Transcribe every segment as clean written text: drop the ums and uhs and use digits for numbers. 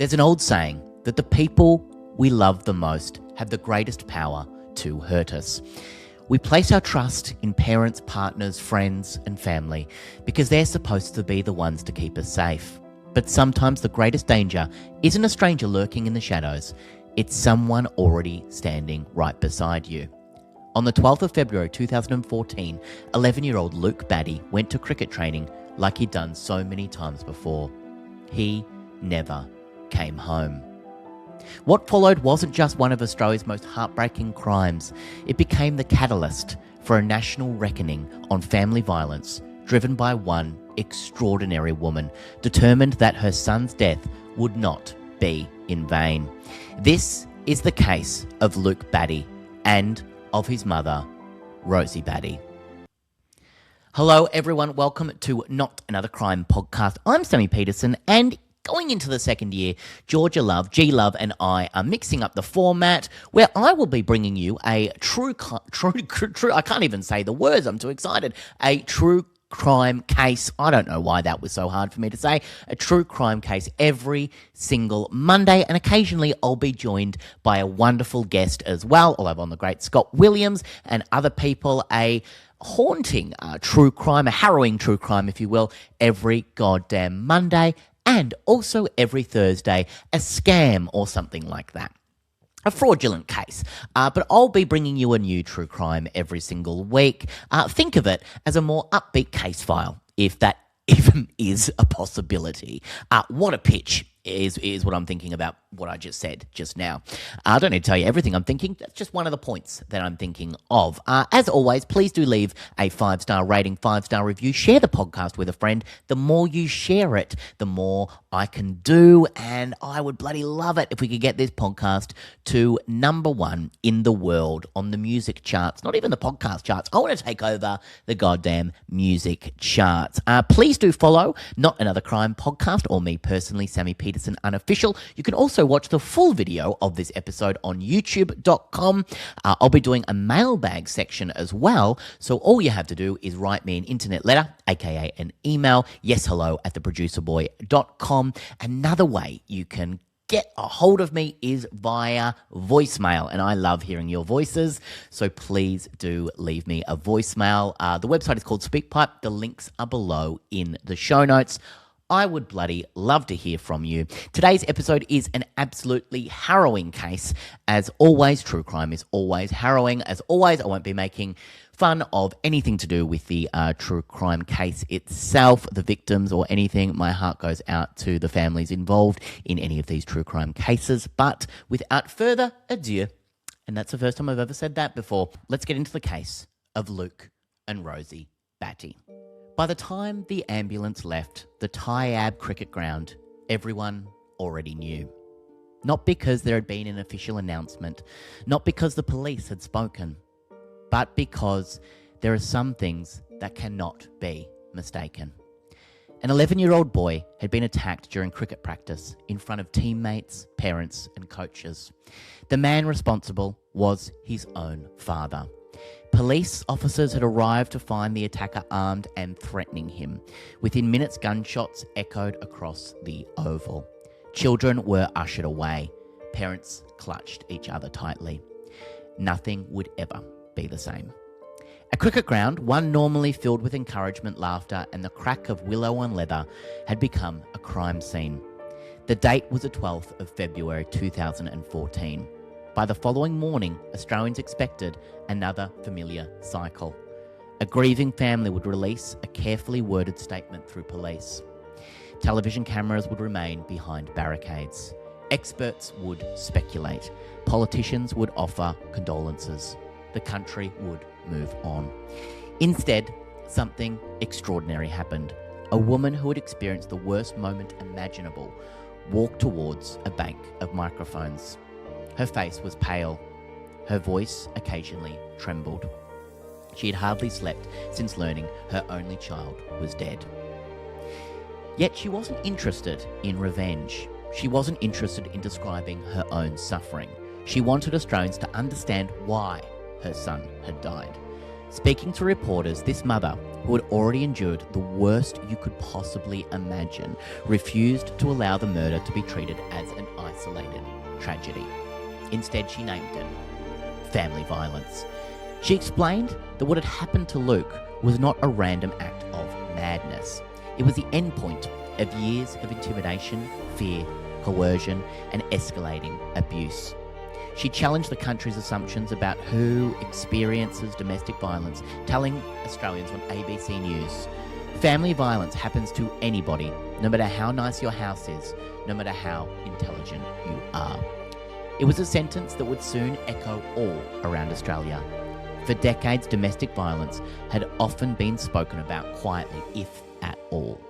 There's an old saying that the people we love the most have the greatest power to hurt us. We place our trust in parents, partners, friends, and family because they're supposed to be the ones to keep us safe. But sometimes the greatest danger isn't a stranger lurking in the shadows, it's someone already standing right beside you. On the 12th of February 2014, 11-year-old Luke Batty went to cricket training like he'd done so many times before. He never came home. What followed wasn't just one of Australia's most heartbreaking crimes. It became the catalyst for a national reckoning on family violence driven by one extraordinary woman, determined that her son's death would not be in vain. This is the case of Luke Batty and of his mother, Rosie Batty. Hello everyone, welcome to Not Another Crime podcast. I'm Sammy Peterson, and going into the second year, Georgia Love, G Love, and I are mixing up the format where I will be bringing you a true, I can't even say the words, I'm too excited, a true crime case. I don't know why that was so hard for me to say. A true crime case every single Monday, and occasionally I'll be joined by a wonderful guest as well. I'll have on the great Scott Williams and other people, a haunting true crime, a harrowing true crime, if you will, every goddamn Monday, and also every Thursday, a scam or something like that. A fraudulent case, but I'll be bringing you a new true crime every single week. Think of it as a more upbeat case file, if that even is a possibility. What a pitch is what I'm thinking about what I just said just now. I don't need to tell you everything I'm thinking. That's just one of the points that I'm thinking of. As always, please do leave a 5-star rating, 5-star review. Share the podcast with a friend. The more you share it, the more I can do, and I would bloody love it if we could get this podcast to number 1 in the world on the music charts, not even the podcast charts. I want to take over the goddamn music charts. Please do follow Not Another Crime podcast, or me personally, Sammy Peterson Unofficial. You can also watch the full video of this episode on youtube.com. I'll be doing a mailbag section as well, so all you have to do is write me an internet letter, aka an email, yeshello@theproducerboy.com. Another way you can get a hold of me is via voicemail, and I love hearing your voices, so please do leave me a voicemail. The website is called SpeakPipe. The links are below in the show notes. I would bloody love to hear from you. Today's episode is an absolutely harrowing case. As always, true crime is always harrowing. As always, I won't be making fun of anything to do with the true crime case itself, the victims, or anything. My heart goes out to the families involved in any of these true crime cases. But without further ado, and that's the first time I've ever said that before, let's get into the case of Luke and Rosie Batty. By the time the ambulance left the Tyab cricket ground, everyone already knew. Not because there had been an official announcement, not because the police had spoken, but because there are some things that cannot be mistaken. An 11-year-old boy had been attacked during cricket practice in front of teammates, parents, and coaches. The man responsible was his own father. Police officers had arrived to find the attacker armed and threatening him. Within minutes, gunshots echoed across the oval. Children were ushered away. Parents clutched each other tightly. Nothing would ever be the same. A cricket ground, one normally filled with encouragement, laughter, and the crack of willow on leather, had become a crime scene. The date was the 12th of February 2014. By the following morning, Australians expected another familiar cycle. A grieving family would release a carefully worded statement through police. Television cameras would remain behind barricades. Experts would speculate. Politicians would offer condolences. The country would move on. Instead, something extraordinary happened. A woman who had experienced the worst moment imaginable walked towards a bank of microphones. Her face was pale. Her voice occasionally trembled. She had hardly slept since learning her only child was dead. Yet she wasn't interested in revenge. She wasn't interested in describing her own suffering. She wanted Australians to understand why her son had died. Speaking to reporters, this mother, who had already endured the worst you could possibly imagine, refused to allow the murder to be treated as an isolated tragedy. Instead, she named it family violence. She explained that what had happened to Luke was not a random act of madness. It was the endpoint of years of intimidation, fear, coercion, and escalating abuse. She challenged the country's assumptions about who experiences domestic violence, telling Australians on ABC News, family violence happens to anybody, no matter how nice your house is, no matter how intelligent you are. It was a sentence that would soon echo all around Australia. For decades, domestic violence had often been spoken about quietly, if at all.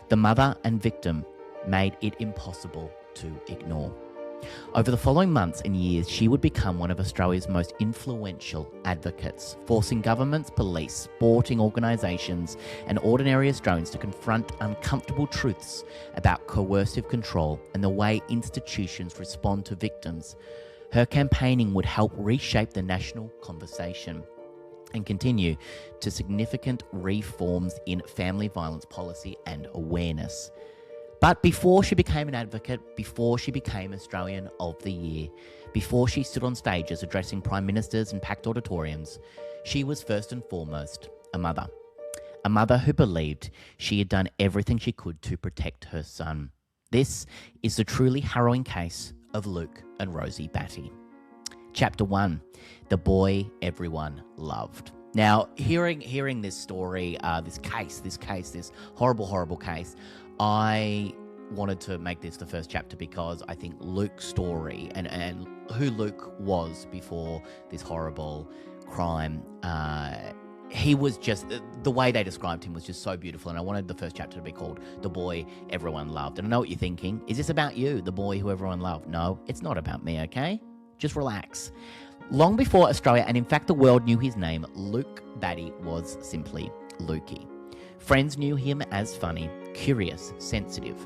The mother and victim made it impossible to ignore. Over the following months and years, she would become one of Australia's most influential advocates, forcing governments, police, sporting organisations and ordinary Australians to confront uncomfortable truths about coercive control and the way institutions respond to victims. Her campaigning would help reshape the national conversation and continue to significant reforms in family violence policy and awareness. But before she became an advocate, before she became Australian of the Year, before she stood on stages addressing prime ministers and packed auditoriums, she was first and foremost a mother. A mother who believed she had done everything she could to protect her son. This is the truly harrowing case of Luke and Rosie Batty. Chapter 1, The Boy Everyone Loved. Now, hearing this story, this horrible case, I wanted to make this the first chapter because I think Luke's story and who Luke was before this horrible crime, he was just, the way they described him was just so beautiful, and I wanted the first chapter to be called The Boy Everyone Loved. And I know what you're thinking. Is this about you, the boy who everyone loved? No, it's not about me, okay? Just relax. Long before Australia, and in fact the world, knew his name, Luke Batty was simply Lukey. Friends knew him as funny, curious, sensitive.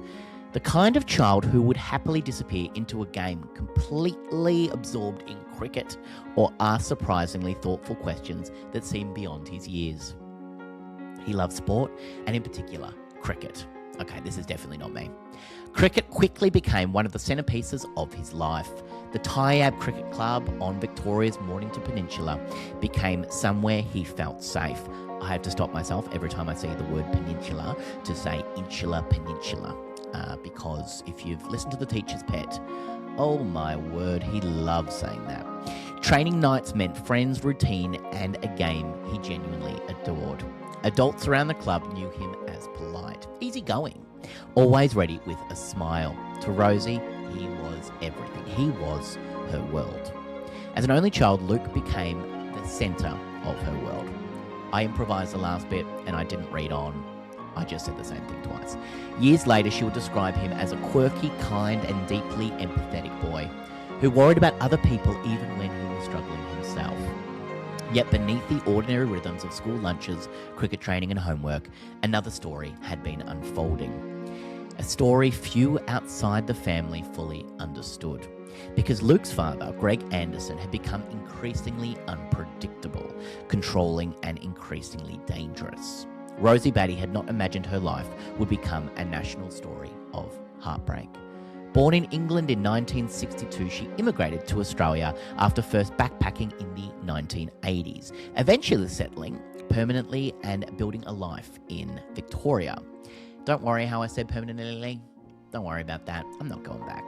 The kind of child who would happily disappear into a game completely absorbed in cricket or ask surprisingly thoughtful questions that seemed beyond his years. He loved sport, and in particular, cricket. Okay, this is definitely not me. Cricket quickly became one of the centerpieces of his life. The Tyab Cricket Club on Victoria's Mornington Peninsula became somewhere he felt safe. I have to stop myself every time I see the word peninsula to say insular peninsula, because if you've listened to The Teacher's Pet, oh my word, he loved saying that. Training nights meant friends, routine, and a game he genuinely adored. Adults around the club knew him as polite, easygoing, always ready with a smile. To Rosie, he was everything. He was her world. As an only child, Luke became the centre of her world. I improvised the last bit and I didn't read on. I just said the same thing twice. Years later, she would describe him as a quirky, kind, and deeply empathetic boy who worried about other people even when he was struggling himself. Yet beneath the ordinary rhythms of school lunches, cricket training, and homework, another story had been unfolding. A story few outside the family fully understood. Because Luke's father, Greg Anderson, had become increasingly unpredictable, controlling, and increasingly dangerous. Rosie Batty had not imagined her life would become a national story of heartbreak. Born in England in 1962, she immigrated to Australia after first backpacking in the 1980s, eventually settling permanently and building a life in Victoria. Don't worry how I said permanently. Don't worry about that. I'm not going back.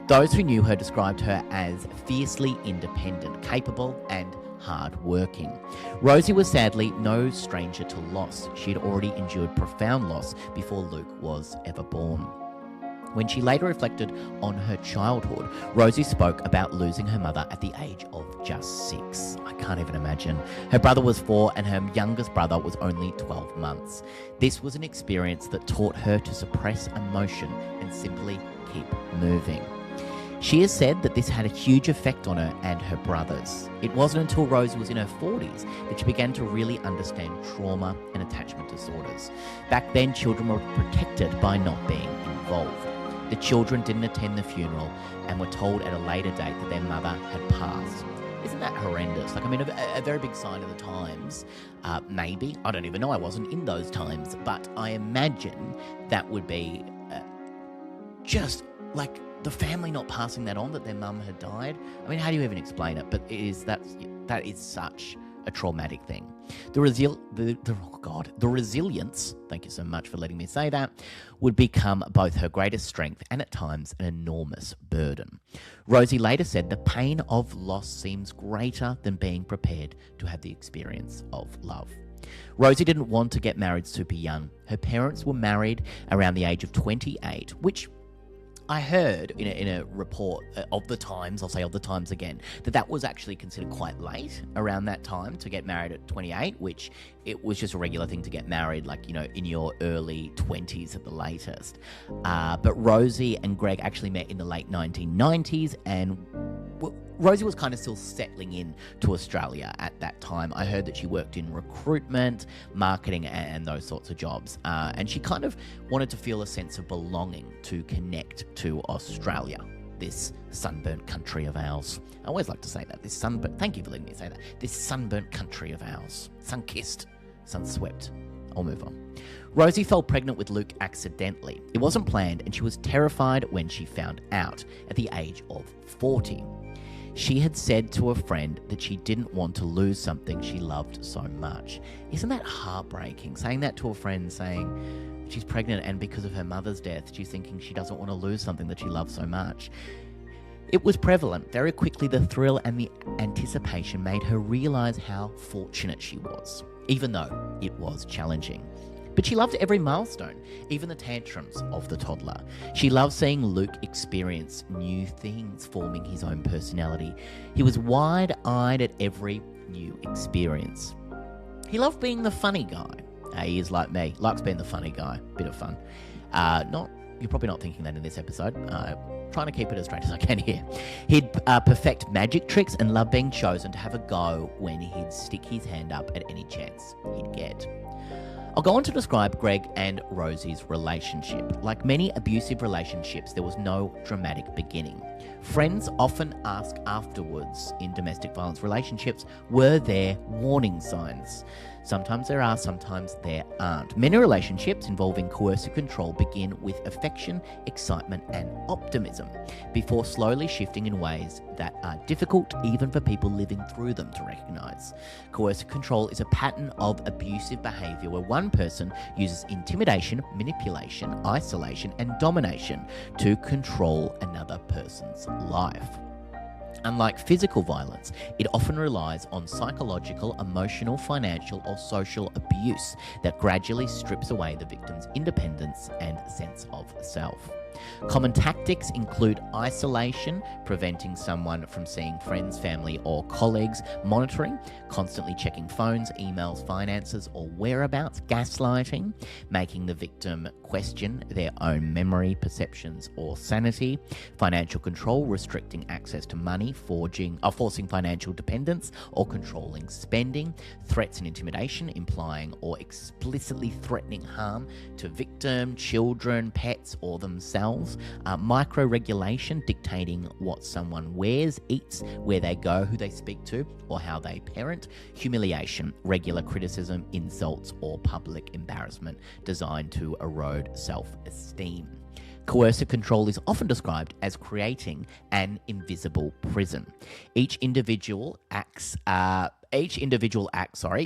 Those who knew her described her as fiercely independent, capable, and hard-working. Rosie was sadly no stranger to loss. She had already endured profound loss before Luke was ever born. When she later reflected on her childhood, Rosie spoke about losing her mother at the age of just 6. I can't even imagine. Her brother was 4 and her youngest brother was only 12 months. This was an experience that taught her to suppress emotion and simply keep moving. She has said that this had a huge effect on her and her brothers. It wasn't until Rosie was in her 40s that she began to really understand trauma and attachment disorders. Back then, children were protected by not being involved. The children didn't attend the funeral and were told at a later date that their mother had passed. Isn't that horrendous? Like, I mean, a very big sign of the times, maybe. I don't even know. I wasn't in those times. But I imagine that would be just like the family not passing that on, that their mum had died. I mean, how do you even explain it? But that is such a traumatic thing. The resilience, thank you so much for letting me say that, would become both her greatest strength and at times an enormous burden. Rosie later said the pain of loss seems greater than being prepared to have the experience of love. Rosie didn't want to get married super young. Her parents were married around the age of 28, which I heard in a report of the Times, I'll say of the Times again, that was actually considered quite late around that time to get married at 28, which it was just a regular thing to get married, like, you know, in your early 20s at the latest. But Rosie and Greg actually met in the late 1990s, and Rosie was kind of still settling in to Australia at that time. I heard that she worked in recruitment, marketing, and those sorts of jobs. And she kind of wanted to feel a sense of belonging to connect to Australia, this sunburnt country of ours. I always like to say that, thank you for letting me say that, this sunburnt country of ours. Sun-kissed, sun-swept. I'll move on. Rosie fell pregnant with Luke accidentally. It wasn't planned, and she was terrified when she found out at the age of 40. She had said to a friend that she didn't want to lose something she loved so much. Isn't that heartbreaking? Saying that to a friend, saying she's pregnant and because of her mother's death, she's thinking she doesn't want to lose something that she loves so much. It was prevalent. Very quickly, the thrill and the anticipation made her realise how fortunate she was, even though it was challenging. But she loved every milestone, even the tantrums of the toddler. She loved seeing Luke experience new things, forming his own personality. He was wide-eyed at every new experience. He loved being the funny guy. He is like me, likes being the funny guy, bit of fun. You're probably not thinking that in this episode. Trying to keep it as straight as I can here. He'd perfect magic tricks and love being chosen to have a go when he'd stick his hand up at any chance he'd get. I'll go on to describe Greg and Rosie's relationship. Like many abusive relationships, there was no dramatic beginning. Friends often ask afterwards in domestic violence relationships, were there warning signs? Sometimes there are, sometimes there aren't. Many relationships involving coercive control begin with affection, excitement, and optimism, before slowly shifting in ways that are difficult even for people living through them to recognise. Coercive control is a pattern of abusive behaviour where one person uses intimidation, manipulation, isolation, and domination to control another person's life. Unlike physical violence, it often relies on psychological, emotional, financial, or social abuse that gradually strips away the victim's independence and sense of self. Common tactics include isolation, preventing someone from seeing friends, family, or colleagues, monitoring, constantly checking phones, emails, finances, or whereabouts, gaslighting, making the victim question their own memory, perceptions, or sanity, financial control, restricting access to money, forcing financial dependence, or controlling spending, threats and intimidation, implying or explicitly threatening harm to victim, children, pets, or themselves, micro-regulation, dictating what someone wears, eats, where they go, who they speak to, or how they parent, humiliation, regular criticism, insults, or public embarrassment designed to erode self-esteem. Coercive control is often described as creating an invisible prison. Each individual act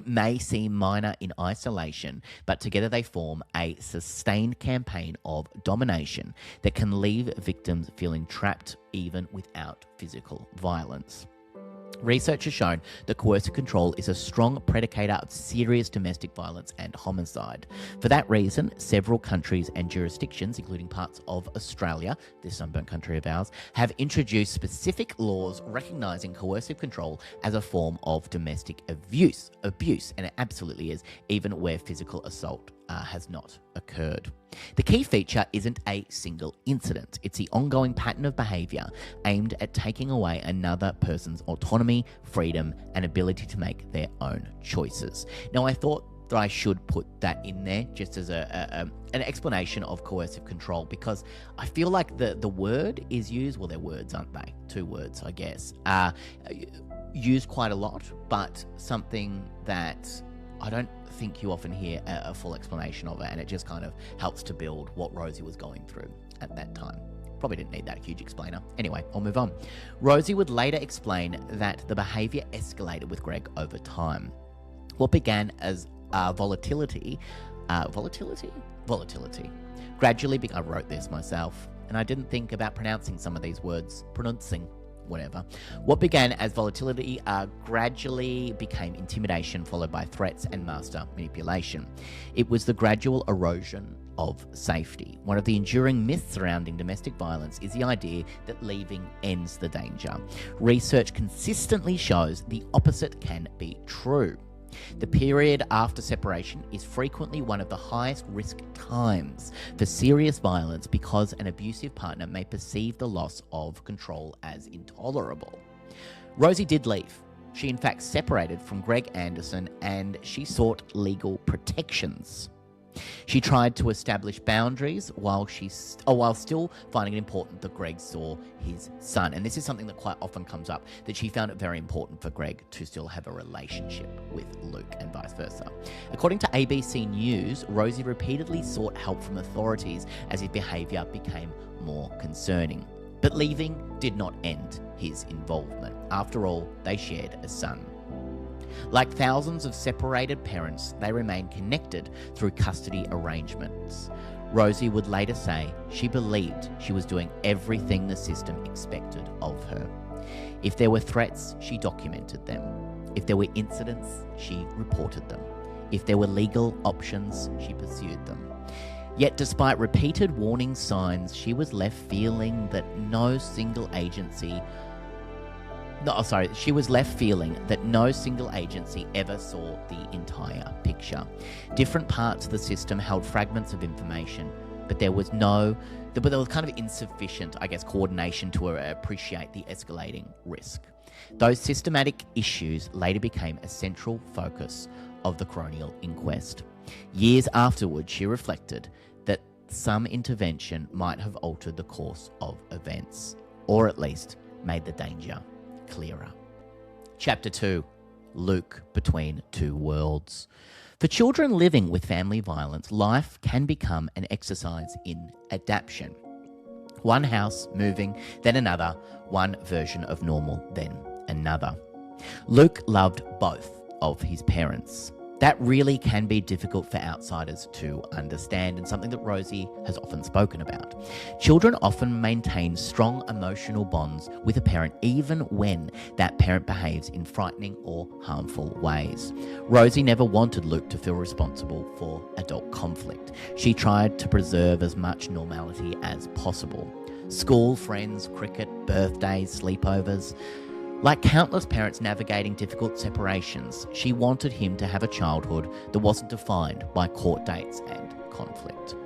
may seem minor in isolation, but together they form a sustained campaign of domination that can leave victims feeling trapped even without physical violence. Research has shown that coercive control is a strong predicator of serious domestic violence and homicide. For that reason, several countries and jurisdictions, including parts of Australia, this sunburnt country of ours, have introduced specific laws recognising coercive control as a form of domestic abuse, and it absolutely is, even where physical assault has not occurred. The key feature isn't a single incident. It's the ongoing pattern of behaviour aimed at taking away another person's autonomy, freedom, and ability to make their own choices. Now, I thought that I should put that in there just as an explanation of coercive control, because I feel like the word is used, well, they're words, aren't they? Two words, I guess. used quite a lot, but something that I don't think you often hear a full explanation of it, and it just kind of helps to build what Rosie was going through at that time. Probably didn't need that huge explainer. Anyway, I'll move on. Rosie would later explain that the behaviour escalated with Greg over time. What began as volatility, gradually I wrote this myself, and I didn't think about pronouncing some of these words, whatever. What began as volatility gradually became intimidation, followed by threats and master manipulation. It was the gradual erosion of safety. One of the enduring myths surrounding domestic violence is the idea that leaving ends the danger. Research consistently shows the opposite can be true. The period after separation is frequently one of the highest risk times for serious violence because an abusive partner may perceive the loss of control as intolerable. Rosie did leave. She in fact separated from Greg Anderson and she sought legal protections. She tried to establish boundaries while still finding it important that Greg saw his son. And this is something that quite often comes up, that she found it very important for Greg to still have a relationship with Luke and vice versa. According to ABC News, Rosie repeatedly sought help from authorities as his behaviour became more concerning. But leaving did not end his involvement. After all, they shared a son. Like thousands of separated parents, they remain connected through custody arrangements. Rosie would later say she believed she was doing everything the system expected of her. If there were threats, she documented them. If there were incidents, she reported them. If there were legal options, she pursued them. Yet despite repeated warning signs, she was left feeling that no single agency ever saw the entire picture. Different parts of the system held fragments of information, but there was kind of insufficient, coordination to appreciate the escalating risk. Those systematic issues later became a central focus of the coronial inquest. Years afterwards, she reflected that some intervention might have altered the course of events, or at least made the danger clearer. Chapter 2. Luke Between Two Worlds. For children living with family violence, life can become an exercise in adaptation. One house moving, then another, one version of normal, then another. Luke loved both of his parents. That really can be difficult for outsiders to understand, and something that Rosie has often spoken about. Children often maintain strong emotional bonds with a parent even when that parent behaves in frightening or harmful ways. Rosie never wanted Luke to feel responsible for adult conflict. She tried to preserve as much normality as possible. School, friends, cricket, birthdays, sleepovers. Like countless parents navigating difficult separations, she wanted him to have a childhood that wasn't defined by court dates and conflict.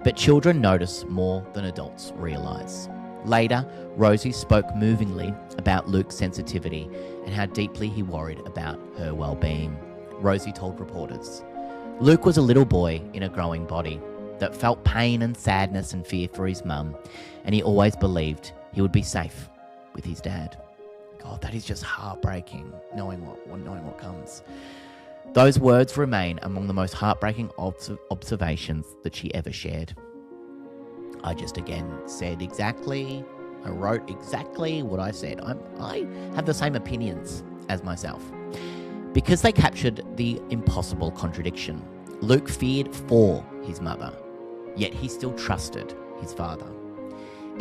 But children notice more than adults realise. Later, Rosie spoke movingly about Luke's sensitivity and how deeply he worried about her well-being. Rosie told reporters, "Luke was a little boy in a growing body that felt pain and sadness and fear for his mum, and he always believed he would be safe with his dad." God, that is just heartbreaking, knowing what comes. Those words remain among the most heartbreaking observations that she ever shared. I just again I wrote exactly what I said. I have the same opinions as myself. Because they captured the impossible contradiction. Luke feared for his mother, yet he still trusted his father.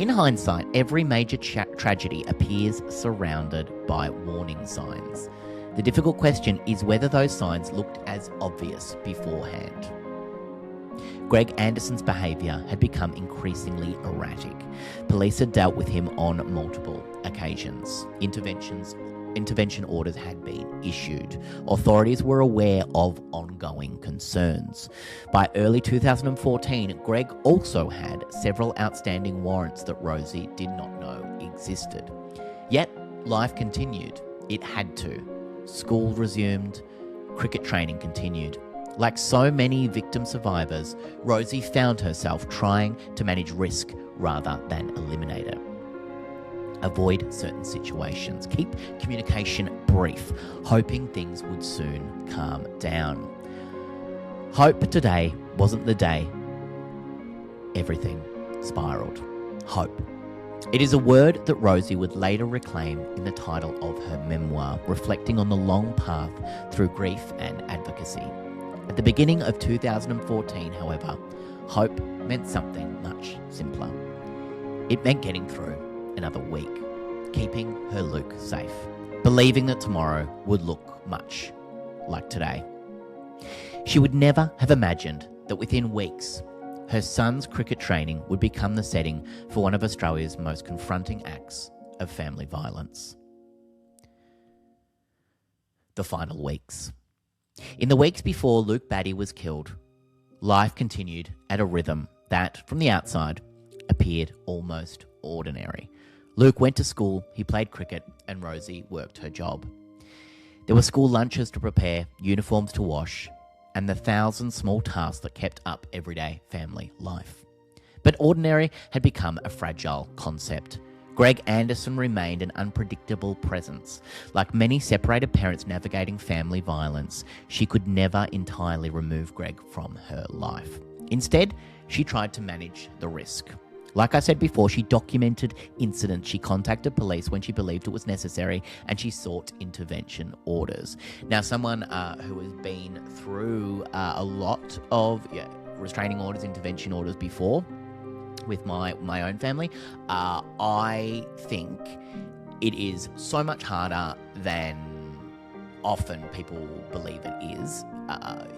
In hindsight, every major tragedy appears surrounded by warning signs. The difficult question is whether those signs looked as obvious beforehand. Greg Anderson's behaviour had become increasingly erratic. Police had dealt with him on multiple occasions. Intervention orders had been issued. Authorities were aware of ongoing concerns. By early 2014, Greg also had several outstanding warrants that Rosie did not know existed. Yet, life continued. It had to. School resumed. Cricket training continued. Like so many victim survivors, Rosie found herself trying to manage risk rather than eliminate it. avoid certain situations, keep communication brief, hoping things would soon calm down. Hope today wasn't the day everything spiraled. Hope. It is a word that Rosie would later reclaim in the title of her memoir, reflecting on the long path through grief and advocacy. At the beginning of 2014, however, hope meant something much simpler. It meant getting through another week, keeping her Luke safe, believing that tomorrow would look much like today. She would never have imagined that within weeks, her son's cricket training would become the setting for one of Australia's most confronting acts of family violence. The final weeks. In the weeks before Luke Batty was killed, life continued at a rhythm that, from the outside, appeared almost ordinary. Luke went to school, he played cricket, and Rosie worked her job. There were school lunches to prepare, uniforms to wash, and the 1,000 small tasks that kept up everyday family life. But ordinary had become a fragile concept. Greg Anderson remained an unpredictable presence. Like many separated parents navigating family violence, she could never entirely remove Greg from her life. Instead, she tried to manage the risk. Like I said before, she documented incidents, she contacted police when she believed it was necessary, and she sought intervention orders. Now, someone who has been through a lot of restraining orders, intervention orders before with my own family, I think it is so much harder than often people believe it is.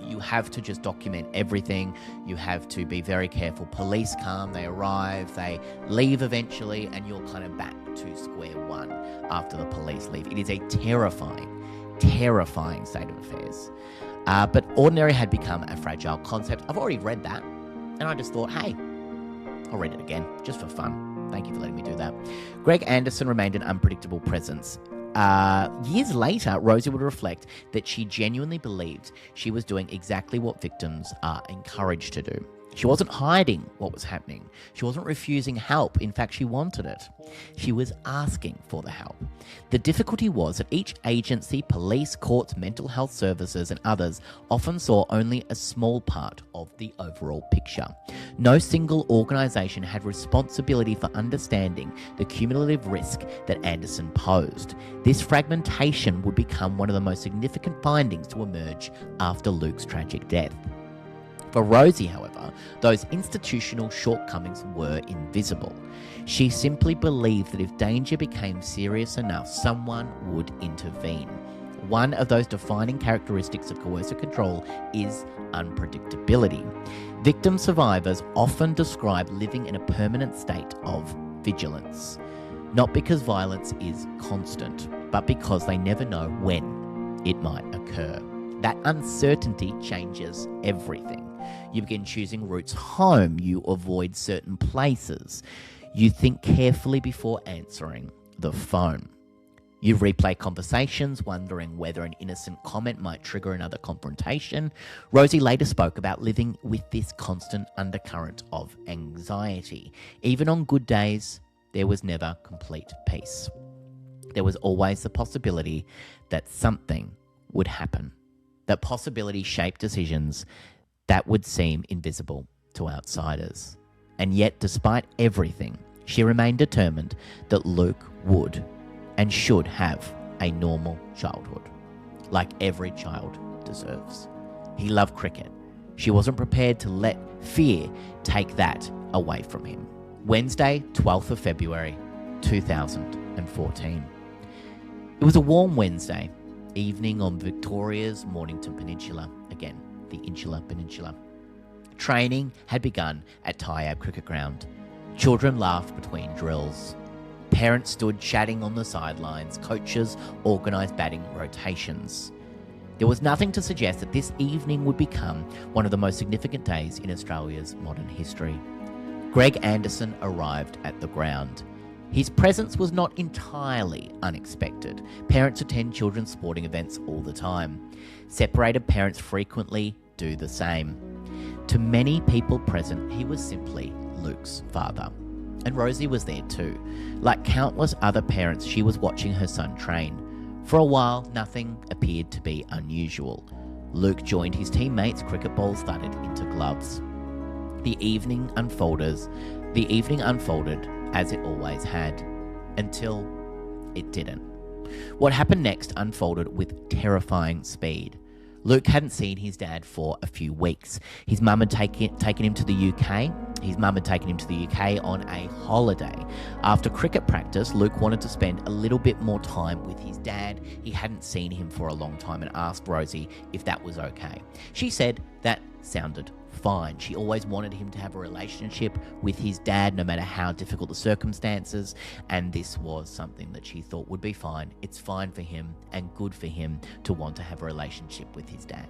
You have to just document everything. You have to be very careful. Police come, they arrive, they leave eventually, and you're kind of back to square one after the police leave. It is a terrifying state of affairs. But ordinary had become a fragile concept. I've already read that, and I just thought, hey, I'll read it again, just for fun. Thank you for letting me do that. Greg Anderson remained an unpredictable presence. Years later, Rosie would reflect that she genuinely believed she was doing exactly what victims are encouraged to do. She wasn't hiding what was happening. She wasn't refusing help. In fact, she wanted it. She was asking for the help. The difficulty was that each agency, police, courts, mental health services, and others often saw only a small part of the overall picture. No single organisation had responsibility for understanding the cumulative risk that Anderson posed. This fragmentation would become one of the most significant findings to emerge after Luke's tragic death. For Rosie, however, those institutional shortcomings were invisible. She simply believed that if danger became serious enough, someone would intervene. One of those defining characteristics of coercive control is unpredictability. Victim survivors often describe living in a permanent state of vigilance, not because violence is constant, but because they never know when it might occur. That uncertainty changes everything. You begin choosing routes home. You avoid certain places. You think carefully before answering the phone. You replay conversations, wondering whether an innocent comment might trigger another confrontation. Rosie later spoke about living with this constant undercurrent of anxiety. Even on good days, there was never complete peace. There was always the possibility that something would happen. That possibility shaped decisions that would seem invisible to outsiders. And yet, despite everything, she remained determined that Luke would and should have a normal childhood, like every child deserves. He loved cricket. She wasn't prepared to let fear take that away from him. Wednesday, 12th of February, 2014. It was a warm Wednesday evening on Victoria's Mornington Peninsula, again, the Insular Peninsula. Training had begun at Tyab Cricket Ground. Children laughed between drills. Parents stood chatting on the sidelines. Coaches organised batting rotations. There was nothing to suggest that this evening would become one of the most significant days in Australia's modern history. Greg Anderson arrived at the ground. His presence was not entirely unexpected. Parents attend children's sporting events all the time. Separated parents frequently do the same. To many people present, he was simply Luke's father. And Rosie was there too. Like countless other parents, she was watching her son train. For a while, nothing appeared to be unusual. Luke joined his teammates, cricket balls thudded into gloves. The evening unfolded as it always had, until it didn't. What happened next unfolded with terrifying speed. Luke hadn't seen his dad for a few weeks. His mum had taken him to the UK. His mum had taken him to the UK on a holiday. After cricket practice, Luke wanted to spend a little bit more time with his dad. He hadn't seen him for a long time and asked Rosie if that was okay. She said that sounded fine. She always wanted him to have a relationship with his dad, no matter how difficult the circumstances, and this was something that she thought would be fine. It's fine for him and good for him to want to have a relationship with his dad.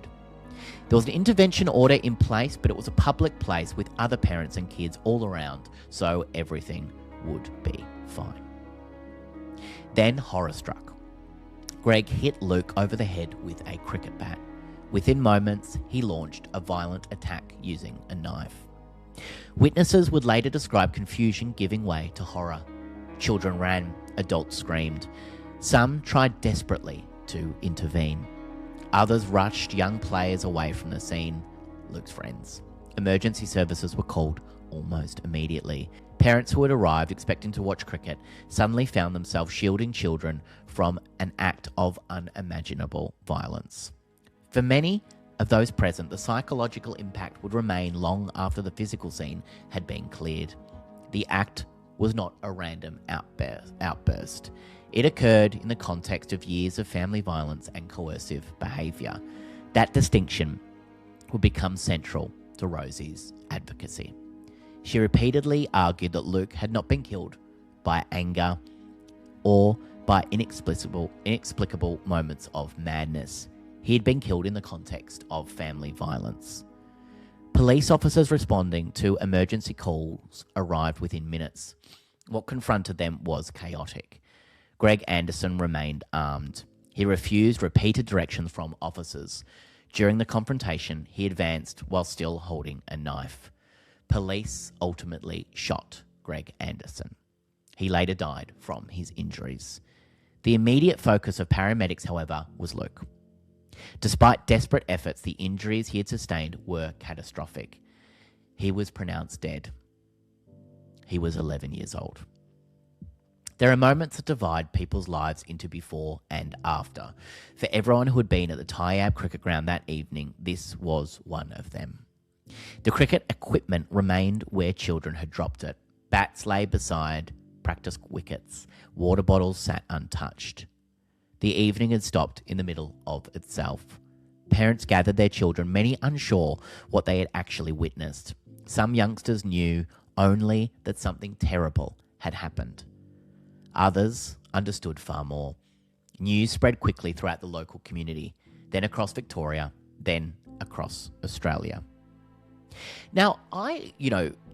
There was an intervention order in place, but it was a public place with other parents and kids all around, so everything would be fine. Then horror struck. Greg hit Luke over the head with a cricket bat. Within moments, he launched a violent attack using a knife. Witnesses would later describe confusion giving way to horror. Children ran, adults screamed. Some tried desperately to intervene. Others rushed young players away from the scene, Luke's friends. Emergency services were called almost immediately. Parents who had arrived expecting to watch cricket suddenly found themselves shielding children from an act of unimaginable violence. For many of those present, the psychological impact would remain long after the physical scene had been cleared. The act was not a random outburst. It occurred in the context of years of family violence and coercive behaviour. That distinction would become central to Rosie's advocacy. She repeatedly argued that Luke had not been killed by anger or by inexplicable moments of madness. He had been killed in the context of family violence. Police officers responding to emergency calls arrived within minutes. What confronted them was chaotic. Greg Anderson remained armed. He refused repeated directions from officers. During the confrontation, he advanced while still holding a knife. Police ultimately shot Greg Anderson. He later died from his injuries. The immediate focus of paramedics, however, was Luke. Despite desperate efforts, the injuries he had sustained were catastrophic. He was pronounced dead. He was 11 years old. There are moments that divide people's lives into before and after. For everyone who had been at the Tyab cricket ground that evening, this was one of them. The cricket equipment remained where children had dropped it. Bats lay beside practice wickets. Water bottles sat untouched. The evening had stopped in the middle of itself. Parents gathered their children, many unsure what they had actually witnessed. Some youngsters knew only that something terrible had happened. Others understood far more. News spread quickly throughout the local community, then across Victoria, then across Australia. Now,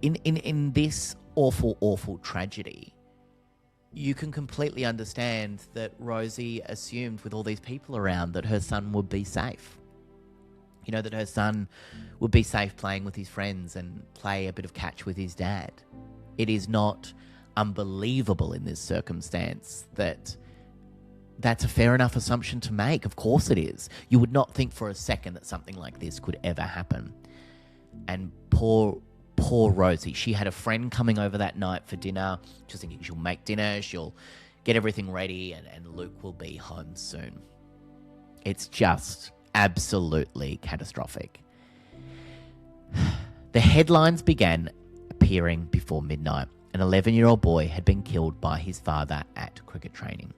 in this awful tragedy, you can completely understand that Rosie assumed with all these people around that her son would be safe. You know, that her son would be safe playing with his friends and play a bit of catch with his dad. It is not unbelievable in this circumstance that that's a fair enough assumption to make. Of course it is. You would not think for a second that something like this could ever happen. And poor Rosie, she had a friend coming over that night for dinner. She was thinking she'll make dinner, she'll get everything ready, and Luke will be home soon. It's just absolutely catastrophic. The headlines began appearing before midnight. An 11-year-old boy had been killed by his father at cricket training.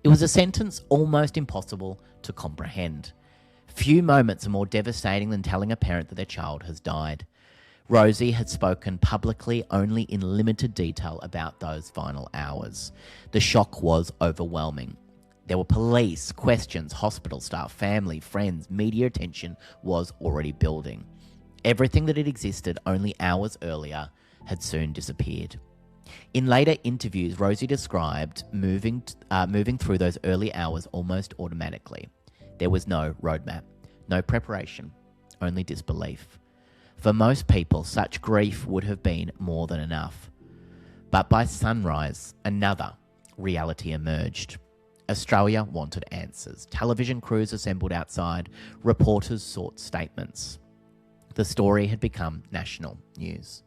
It was a sentence almost impossible to comprehend. Few moments are more devastating than telling a parent that their child has died. Rosie had spoken publicly only in limited detail about those final hours. The shock was overwhelming. There were police, questions, hospital staff, family, friends. Media attention was already building. Everything that had existed only hours earlier had soon disappeared. In later interviews, Rosie described moving through those early hours almost automatically. There was no roadmap, no preparation, only disbelief. For most people, such grief would have been more than enough. But by sunrise, another reality emerged. Australia wanted answers. Television crews assembled outside. Reporters sought statements. The story had become national news.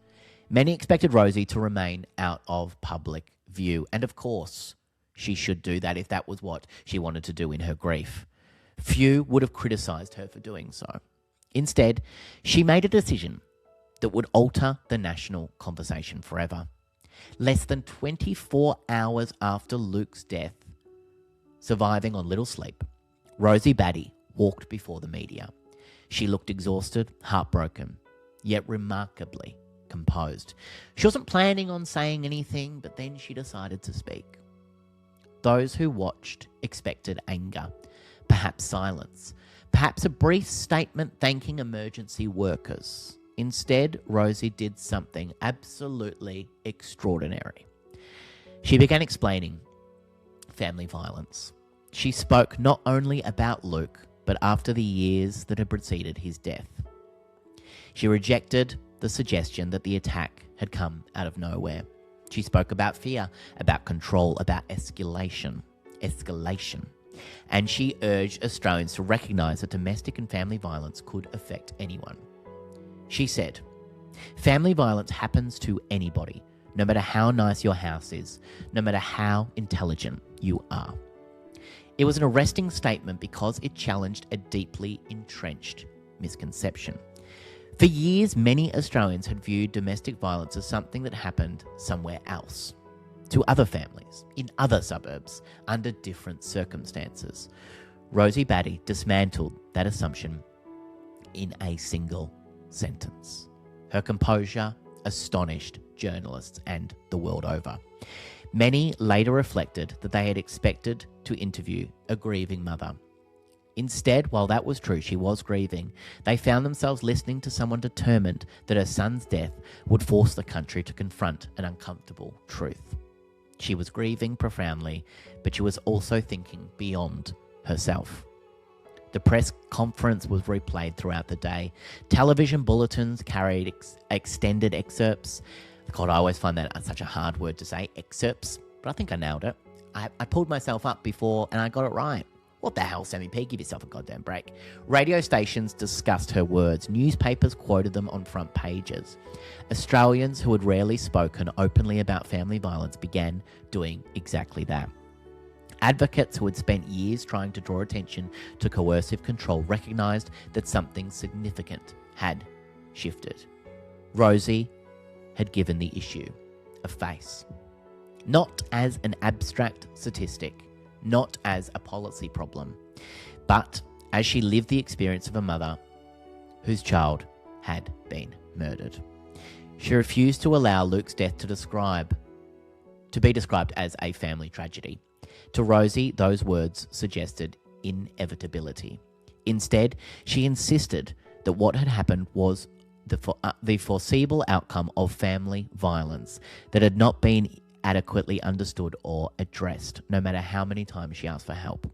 Many expected Rosie to remain out of public view. And of course, she should do that if that was what she wanted to do in her grief. Few would have criticised her for doing so. Instead, she made a decision that would alter the national conversation forever. Less than 24 hours after Luke's death, surviving on little sleep, Rosie Batty walked before the media. She looked exhausted, heartbroken, yet remarkably composed. She wasn't planning on saying anything, but then she decided to speak. Those who watched expected anger, perhaps silence, perhaps a brief statement thanking emergency workers. Instead, Rosie did something absolutely extraordinary. She began explaining family violence. She spoke not only about Luke, but after the years that had preceded his death. She rejected the suggestion that the attack had come out of nowhere. She spoke about fear, about control, about escalation. And she urged Australians to recognise that domestic and family violence could affect anyone. She said, "Family violence happens to anybody, no matter how nice your house is, no matter how intelligent you are." It was an arresting statement because it challenged a deeply entrenched misconception. For years, many Australians had viewed domestic violence as something that happened somewhere else, to other families, in other suburbs, under different circumstances. Rosie Batty dismantled that assumption in a single sentence. Her composure astonished journalists and the world over. Many later reflected that they had expected to interview a grieving mother. Instead, while that was true, she was grieving, they found themselves listening to someone determined that her son's death would force the country to confront an uncomfortable truth. She was grieving profoundly, but she was also thinking beyond herself. The press conference was replayed throughout the day. Television bulletins carried extended excerpts. God, I always find that such a hard word to say, excerpts, but I think I nailed it. I pulled myself up before and I got it right. What the hell, Sammy P? Give yourself a goddamn break. Radio stations discussed her words. Newspapers quoted them on front pages. Australians who had rarely spoken openly about family violence began doing exactly that. Advocates who had spent years trying to draw attention to coercive control recognised that something significant had shifted. Rosie had given the issue a face. Not as an abstract statistic, not as a policy problem, but as she lived the experience of a mother whose child had been murdered. She refused to allow Luke's death to be described as a family tragedy. To Rosie, those words suggested inevitability. Instead, she insisted that what had happened was the foreseeable outcome of family violence that had not been adequately understood or addressed, no matter how many times she asked for help.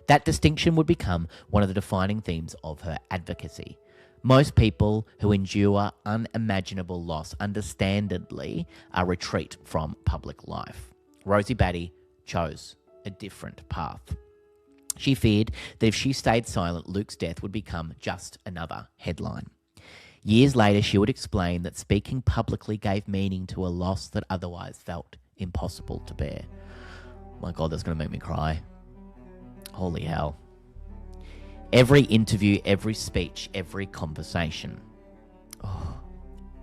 That distinction would become one of the defining themes of her advocacy. Most people who endure unimaginable loss understandably retreat from public life. Rosie Batty chose a different path. She feared that if she stayed silent, Luke's death would become just another headline. Years later, she would explain that speaking publicly gave meaning to a loss that otherwise felt impossible to bear. My God, that's going to make me cry. Holy hell. Every interview, every speech, every conversation.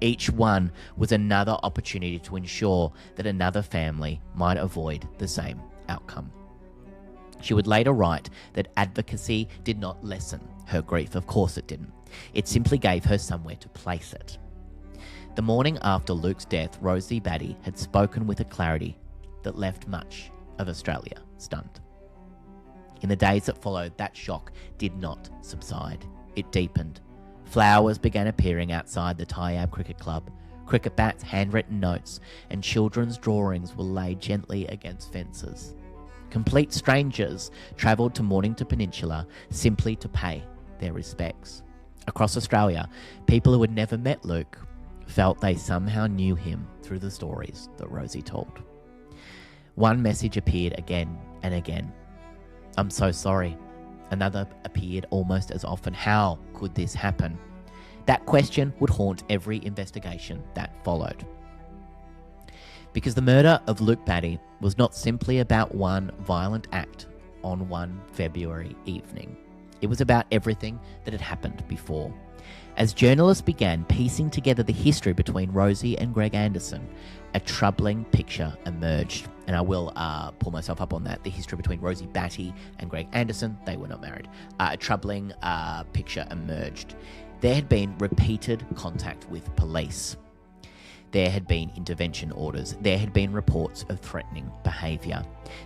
Each one was another opportunity to ensure that another family might avoid the same outcome. She would later write that advocacy did not lessen her grief. Of course it didn't. It simply gave her somewhere to place it. The morning after Luke's death, Rosie Batty had spoken with a clarity that left much of Australia stunned. In the days that followed, that shock did not subside. It deepened. Flowers began appearing outside the Tyab Cricket Club. Cricket bats, handwritten notes, and children's drawings were laid gently against fences. Complete strangers travelled to Mornington Peninsula simply to pay their respects. Across Australia, people who had never met Luke felt they somehow knew him through the stories that Rosie told. One message appeared again and again. "I'm so sorry." Another appeared almost as often. "How could this happen?" That question would haunt every investigation that followed. Because the murder of Luke Batty was not simply about one violent act on one February evening. It was about everything that had happened before. As journalists began piecing together the history between Rosie and Greg Anderson, a troubling picture emerged. And I will pull myself up on that. The history between Rosie Batty and Greg Anderson, they were not married. A troubling picture emerged. There had been repeated contact with police. There had been intervention orders. There had been reports of threatening behaviour.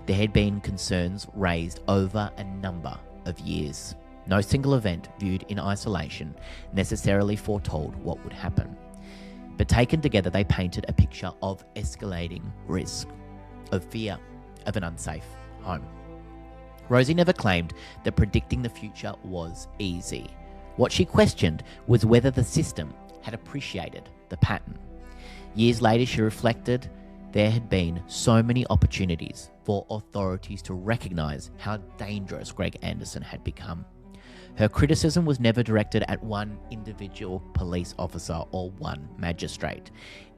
There had been concerns raised over a number of years. No single event viewed in isolation necessarily foretold what would happen. But taken together, they painted a picture of escalating risk, of fear, of an unsafe home. Rosie never claimed that predicting the future was easy. What she questioned was whether the system had appreciated the pattern. Years later, she reflected there had been so many opportunities for authorities to recognise how dangerous Greg Anderson had become. Her criticism was never directed at one individual police officer or one magistrate.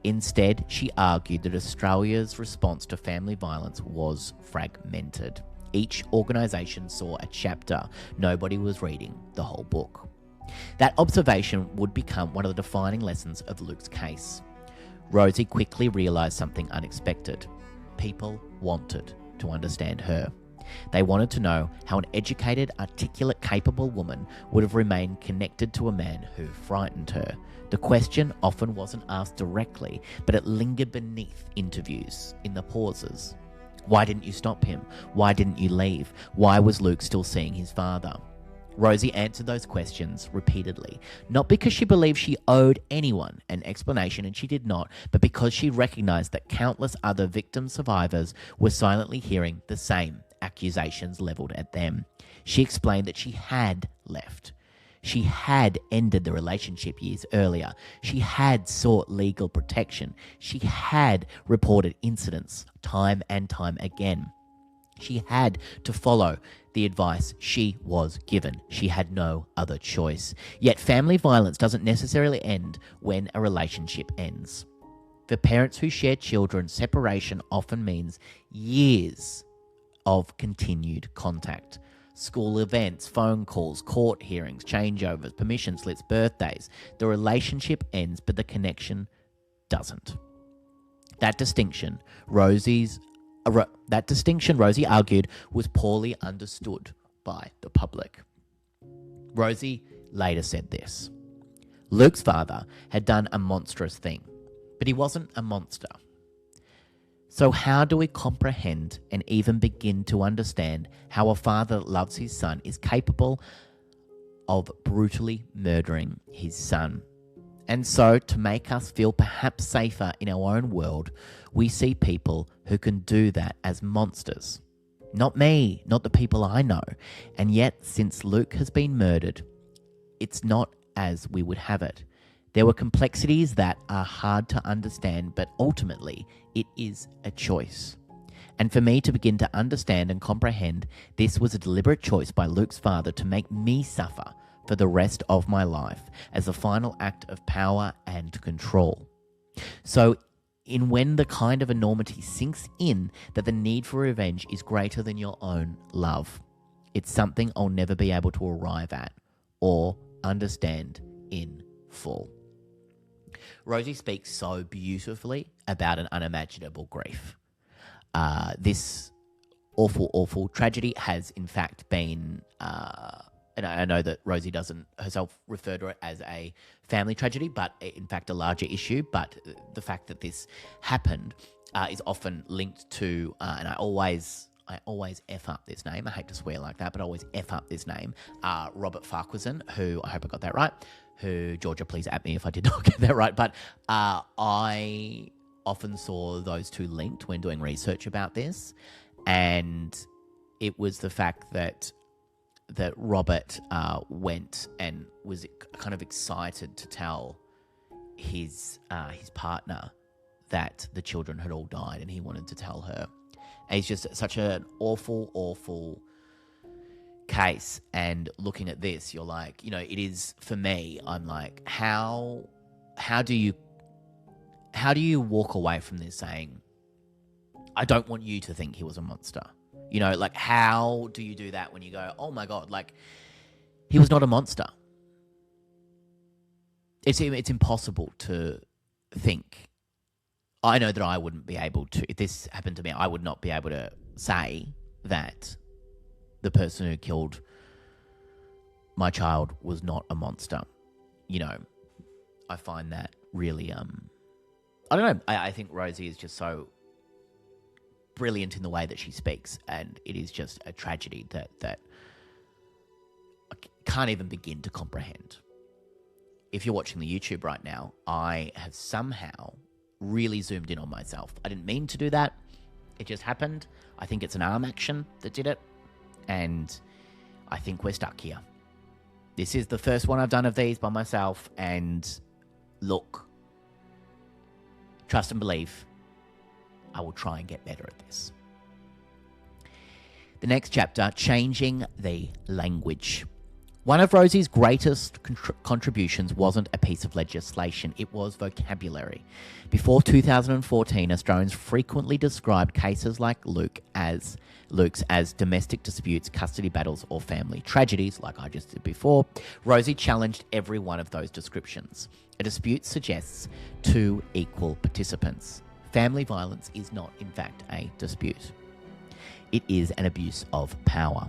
Instead, she argued that Australia's response to family violence was fragmented. Each organisation saw a chapter. Nobody was reading the whole book. That observation would become one of the defining lessons of Luke's case. Rosie quickly realised something unexpected. People wanted to understand her. They wanted to know how an educated, articulate, capable woman would have remained connected to a man who frightened her. The question often wasn't asked directly, but it lingered beneath interviews, in the pauses. Why didn't you stop him? Why didn't you leave? Why was Luke still seeing his father? Rosie answered those questions repeatedly, not because she believed she owed anyone an explanation, and she did not, but because she recognised that countless other victim survivors were silently hearing the same accusations levelled at them. She explained that she had left. She had ended the relationship years earlier. She had sought legal protection. She had reported incidents time and time again. She had to follow the advice she was given. She had no other choice. Yet family violence doesn't necessarily end when a relationship ends. For parents who share children, separation often means years of continued contact. School events, phone calls, court hearings, changeovers, permission slips, birthdays. The relationship ends, but the connection doesn't. That distinction, Rosie argued, was poorly understood by the public. Rosie later said this: Luke's father had done a monstrous thing, but he wasn't a monster. So how do we comprehend and even begin to understand how a father that loves his son is capable of brutally murdering his son? And so, to make us feel perhaps safer in our own world, we see people who can do that as monsters. Not me, not the people I know. And yet, since Luke has been murdered, it's not as we would have it. There were complexities that are hard to understand, but ultimately, it is a choice. And for me to begin to understand and comprehend, this was a deliberate choice by Luke's father to make me suffer for the rest of my life as a final act of power and control. So, in when the kind of enormity sinks in that the need for revenge is greater than your own love, it's something I'll never be able to arrive at or understand in full. Rosie speaks so beautifully about an unimaginable grief. This awful tragedy has in fact been, and I know that Rosie doesn't herself refer to it as a family tragedy, but in fact a larger issue. But the fact that this happened is often linked to, and I always F up this name. I hate to swear like that, but I always F up this name. Robert Farquharson, who, I hope I got that right, who, Georgia, please at me if I did not get that right. But I often saw those two linked when doing research about this. And it was the fact that Robert went and was kind of excited to tell his partner that the children had all died, and he wanted to tell her. And it's just such an awful case. And looking at this, you're like, it is, for me, I'm like, how do you walk away from this saying, I don't want you to think he was a monster? Like, how do you do that when you go, oh my God, like, he was not a monster? It's impossible to think. I know that I wouldn't be able to, if this happened to me, I would not be able to say that the person who killed my child was not a monster. I find that really, I don't know. I think Rosie is just so brilliant in the way that she speaks, and it is just a tragedy that I can't even begin to comprehend. If you're watching the YouTube right now, I have somehow really zoomed in on myself. I didn't mean to do that. It just happened. I think it's an arm action that did it, and I think we're stuck here. This is the first one I've done of these by myself, and look, trust and believe, I will try and get better at this. The next chapter, changing the language. One of Rosie's greatest contributions wasn't a piece of legislation, it was vocabulary. Before 2014, Australians frequently described cases like Luke's as domestic disputes, custody battles, or family tragedies, like I just did before. Rosie challenged every one of those descriptions. A dispute suggests two equal participants. Family violence is not, in fact, a dispute. It is an abuse of power.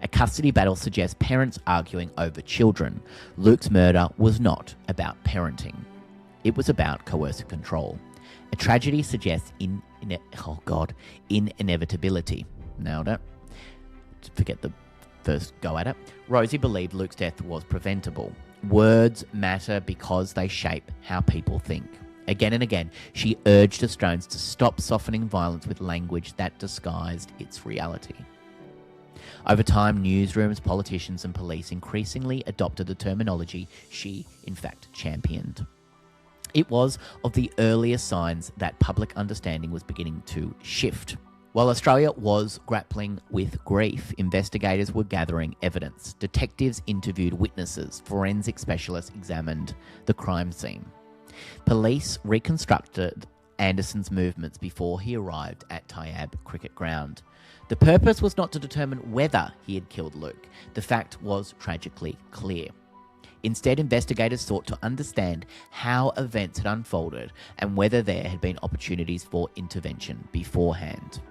A custody battle suggests parents arguing over children. Luke's murder was not about parenting. It was about coercive control. A tragedy suggests inevitability. Nailed it. Forget the first go at it. Rosie believed Luke's death was preventable. Words matter because they shape how people think. Again and again, she urged Australians to stop softening violence with language that disguised its reality. Over time, newsrooms, politicians and police increasingly adopted the terminology she, in fact, championed. It was of the earliest signs that public understanding was beginning to shift. While Australia was grappling with grief, investigators were gathering evidence. Detectives interviewed witnesses. Forensic specialists examined the crime scene. Police reconstructed Anderson's movements before he arrived at Tayab Cricket Ground. The purpose was not to determine whether he had killed Luke. The fact was tragically clear. Instead, investigators sought to understand how events had unfolded and whether there had been opportunities for intervention beforehand.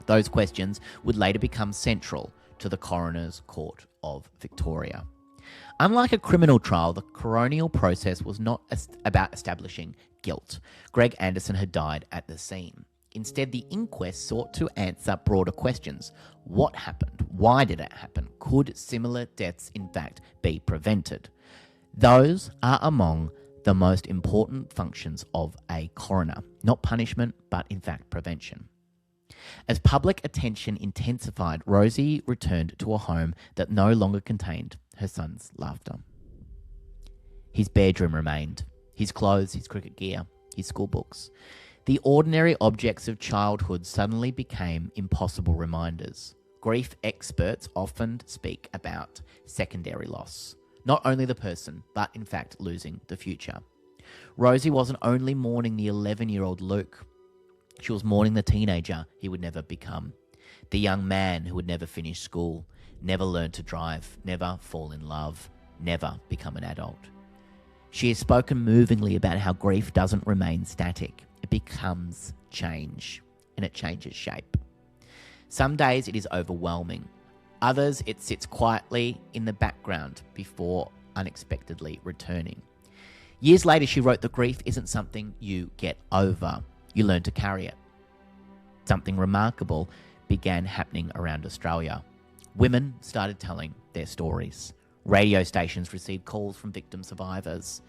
Those questions would later become central to the Coroner's Court of Victoria. Unlike a criminal trial, the coronial process was not about establishing guilt. Greg Anderson had died at the scene. Instead, the inquest sought to answer broader questions. What happened? Why did it happen? Could similar deaths, in fact, be prevented? Those are among the most important functions of a coroner. Not punishment, but in fact prevention. As public attention intensified, Rosie returned to a home that no longer contained her son's laughter. His bedroom remained. His clothes, his cricket gear, his school books. The ordinary objects of childhood suddenly became impossible reminders. Grief experts often speak about secondary loss. Not only the person, but in fact losing the future. Rosie wasn't only mourning the 11-year-old Luke. She was mourning the teenager he would never become. The young man who would never finish school, never learn to drive, never fall in love, never become an adult. She has spoken movingly about how grief doesn't remain static. It becomes change, and it changes shape. Some days it is overwhelming. Others it sits quietly in the background before unexpectedly returning. Years later, she wrote that grief isn't something you get over. You learn to carry it. Something remarkable began happening around Australia. Women started telling their stories. Radio stations received calls from victim survivors.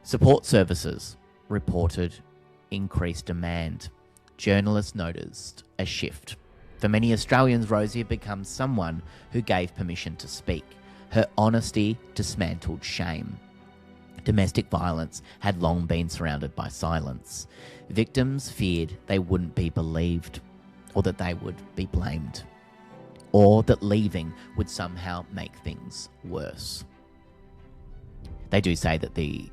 Support services reported increased demand. Journalists noticed a shift. For many Australians, Rosie had become someone who gave permission to speak. Her honesty dismantled shame. Domestic violence had long been surrounded by silence. Victims feared they wouldn't be believed, or that they would be blamed, or that leaving would somehow make things worse. They do say that the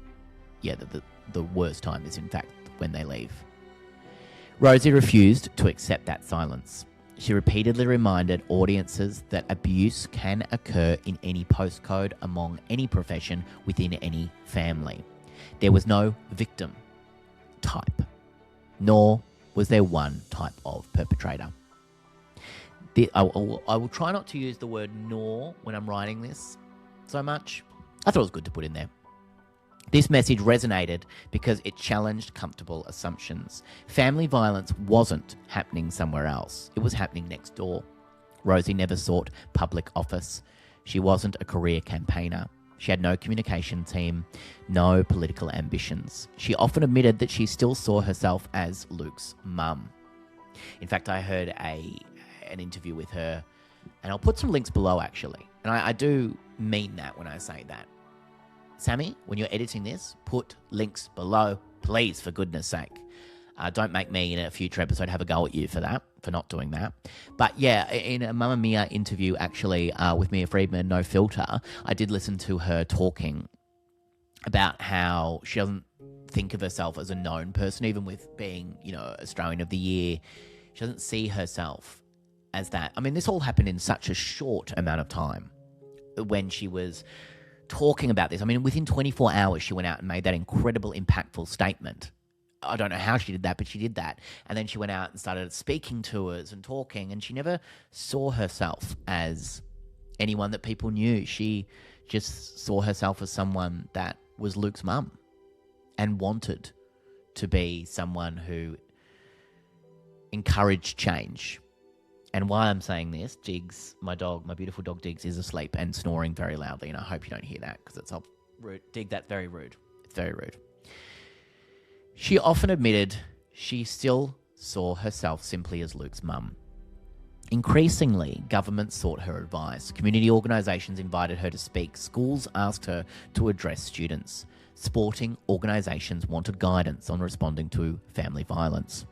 worst time is in fact when they leave. Rosie refused to accept that silence. She repeatedly reminded audiences that abuse can occur in any postcode, among any profession, within any family. There was no victim type, nor was there one type of perpetrator. I will try not to use the word nor when I'm writing this so much. I thought it was good to put in there. This message resonated because it challenged comfortable assumptions. Family violence wasn't happening somewhere else. It was happening next door. Rosie never sought public office. She wasn't a career campaigner. She had no communication team, no political ambitions. She often admitted that she still saw herself as Luke's mum. In fact, I heard an interview with her, and I'll put some links below actually. And I do mean that when I say that. Sammy, when you're editing this, put links below, please, for goodness sake. Don't make me in a future episode have a go at you for not doing that. But yeah, in a Mamma Mia interview actually with Mia Friedman, No Filter, I did listen to her talking about how she doesn't think of herself as a known person, even with being, Australian of the Year. She doesn't see herself as that. I mean, this all happened in such a short amount of time when she was talking about this. I mean, within 24 hours, she went out and made that incredible, impactful statement. I don't know how she did that, but she did that. And then she went out and started speaking to us and talking, and she never saw herself as anyone that people knew. She just saw herself as someone that was Luke's mum and wanted to be someone who encouraged change. And why I'm saying this, Diggs, my beautiful dog Diggs, is asleep and snoring very loudly, and I hope you don't hear that because it's rude. Dig, that's very rude. It's very rude. She often admitted she still saw herself simply as Luke's mum. Increasingly, governments sought her advice. Community organisations invited her to speak. Schools asked her to address students. Sporting organisations wanted guidance on responding to family violence.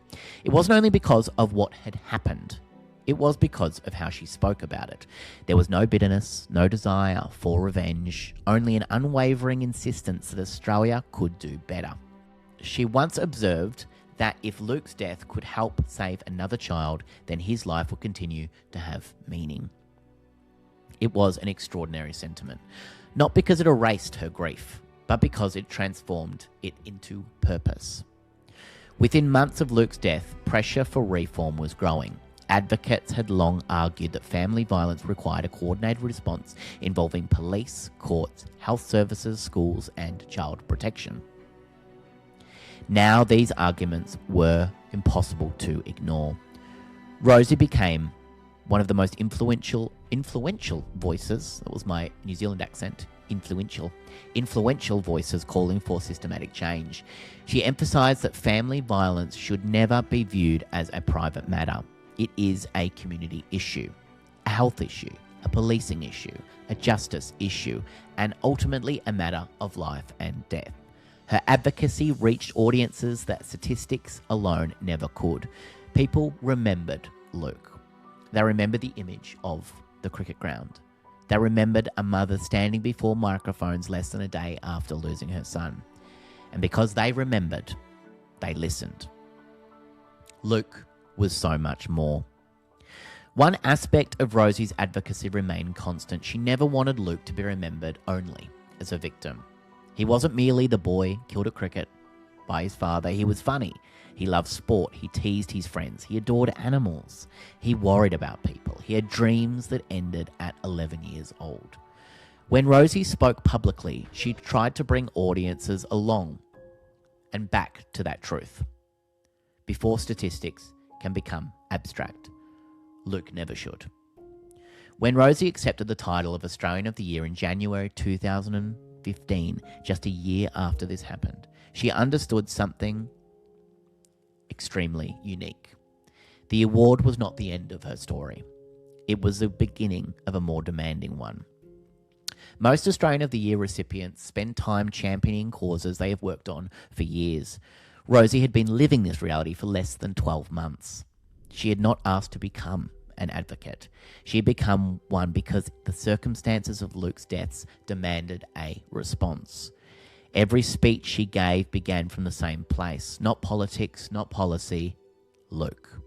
It wasn't only because of what had happened. It was because of how she spoke about it. There was no bitterness, no desire for revenge, only an unwavering insistence that Australia could do better. She once observed that if Luke's death could help save another child, then his life would continue to have meaning. It was an extraordinary sentiment, not because it erased her grief, but because it transformed it into purpose. Within months of Luke's death, pressure for reform was growing. Advocates had long argued that family violence required a coordinated response involving police, courts, health services, schools, and child protection. Now these arguments were impossible to ignore. Rosie became one of the most influential voices, that was my New Zealand accent, influential voices calling for systematic change. She emphasised that family violence should never be viewed as a private matter. It is a community issue, a health issue, a policing issue, a justice issue, and ultimately a matter of life and death. Her advocacy reached audiences that statistics alone never could. People remembered Luke. They remembered the image of the cricket ground. They remembered a mother standing before microphones less than a day after losing her son. And because they remembered, they listened. Luke was so much more. One aspect of Rosie's advocacy remained constant. She never wanted Luke to be remembered only as a victim. He wasn't merely the boy killed at cricket by his father. He was funny. He loved sport. He teased his friends. He adored animals. He worried about people. He had dreams that ended at 11 years old. When Rosie spoke publicly, she tried to bring audiences along and back to that truth. Before statistics can become abstract, Luke never should. When Rosie accepted the title of Australian of the Year in January 2015, just a year after this happened, she understood something extremely unique. The award was not the end of her story. It was the beginning of a more demanding one. Most Australian of the Year recipients spend time championing causes they have worked on for years. Rosie had been living this reality for less than 12 months. She had not asked to become an advocate. She had become one because the circumstances of Luke's deaths demanded a response. Every speech she gave began from the same place. Not politics, not policy, Luke.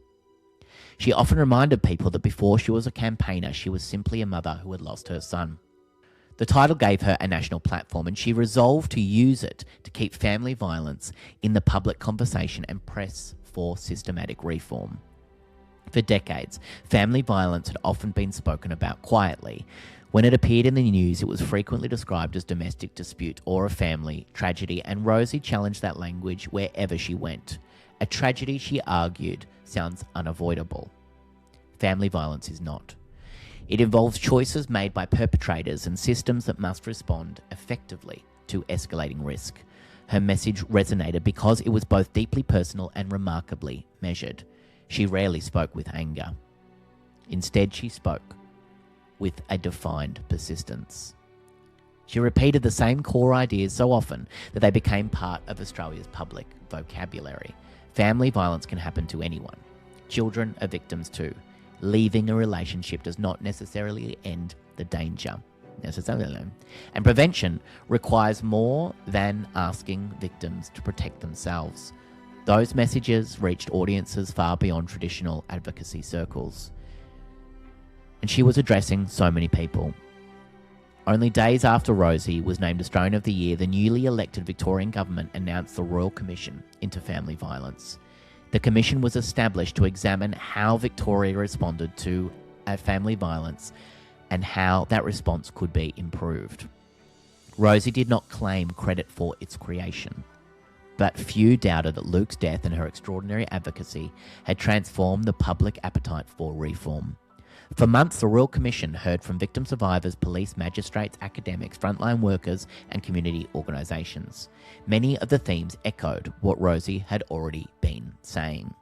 She often reminded people that before she was a campaigner, she was simply a mother who had lost her son. The title gave her a national platform, and she resolved to use it to keep family violence in the public conversation and press for systematic reform. For decades, family violence had often been spoken about quietly. When it appeared in the news, it was frequently described as domestic dispute or a family tragedy, and Rosie challenged that language wherever she went. A tragedy, she argued, sounds unavoidable. Family violence is not. It involves choices made by perpetrators and systems that must respond effectively to escalating risk. Her message resonated because it was both deeply personal and remarkably measured. She rarely spoke with anger. Instead, she spoke with a defined persistence. She repeated the same core ideas so often that they became part of Australia's public vocabulary. Family violence can happen to anyone. Children are victims too. Leaving a relationship does not necessarily end the danger. And prevention requires more than asking victims to protect themselves. Those messages reached audiences far beyond traditional advocacy circles. And she was addressing so many people. Only days after Rosie was named Australian of the Year, the newly elected Victorian government announced the Royal Commission into Family Violence. The commission was established to examine how Victoria responded to family violence and how that response could be improved. Rosie did not claim credit for its creation, but few doubted that Luke's death and her extraordinary advocacy had transformed the public appetite for reform. For months, the Royal Commission heard from victim survivors, police, magistrates, academics, frontline workers, and community organisations. Many of the themes echoed what Rosie had already been saying.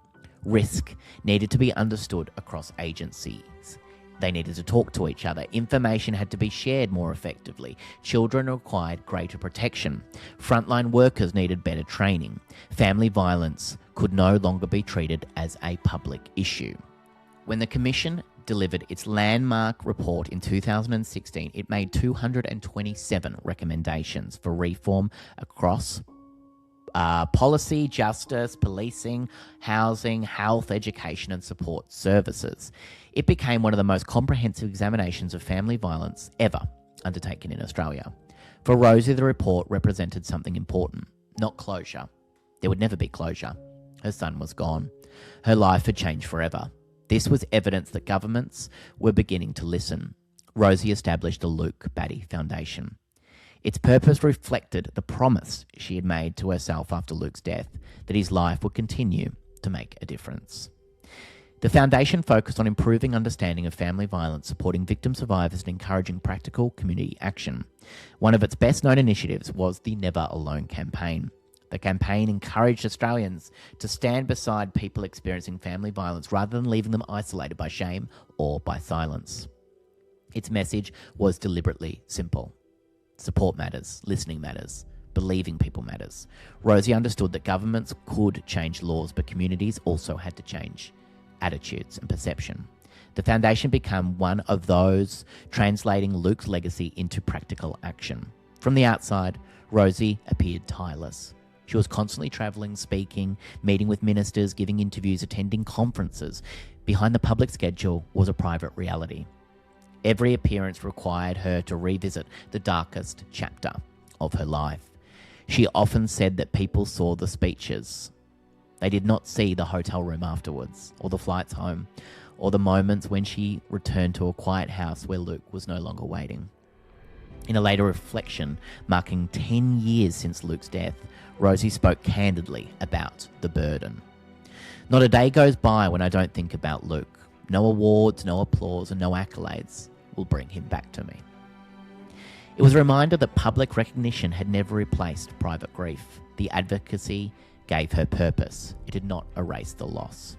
Risk needed to be understood across agencies. They needed to talk to each other. Information had to be shared more effectively. Children required greater protection. Frontline workers needed better training. Family violence could no longer be treated as a public issue. When the Commission delivered its landmark report in 2016, it made 227 recommendations for reform across policy, justice, policing, housing, health, education, and support services. It became one of the most comprehensive examinations of family violence ever undertaken in Australia. For Rosie, the report represented something important, not closure. There would never be closure. Her son was gone. Her life had changed forever. This was evidence that governments were beginning to listen. Rosie established the Luke Batty Foundation. Its purpose reflected the promise she had made to herself after Luke's death, that his life would continue to make a difference. The foundation focused on improving understanding of family violence, supporting victim survivors, and encouraging practical community action. One of its best-known initiatives was the Never Alone campaign. The campaign encouraged Australians to stand beside people experiencing family violence rather than leaving them isolated by shame or by silence. Its message was deliberately simple. Support matters, listening matters, believing people matters. Rosie understood that governments could change laws, but communities also had to change attitudes and perception. The foundation became one of those translating Luke's legacy into practical action. From the outside, Rosie appeared tireless. She was constantly travelling, speaking, meeting with ministers, giving interviews, attending conferences. Behind the public schedule was a private reality. Every appearance required her to revisit the darkest chapter of her life. She often said that people saw the speeches. They did not see the hotel room afterwards, or the flights home, or the moments when she returned to a quiet house where Luke was no longer waiting. In a later reflection, marking 10 years since Luke's death, Rosie spoke candidly about the burden. Not a day goes by when I don't think about Luke. No awards, no applause, and no accolades will bring him back to me. It was a reminder that public recognition had never replaced private grief. The advocacy gave her purpose. It did not erase the loss.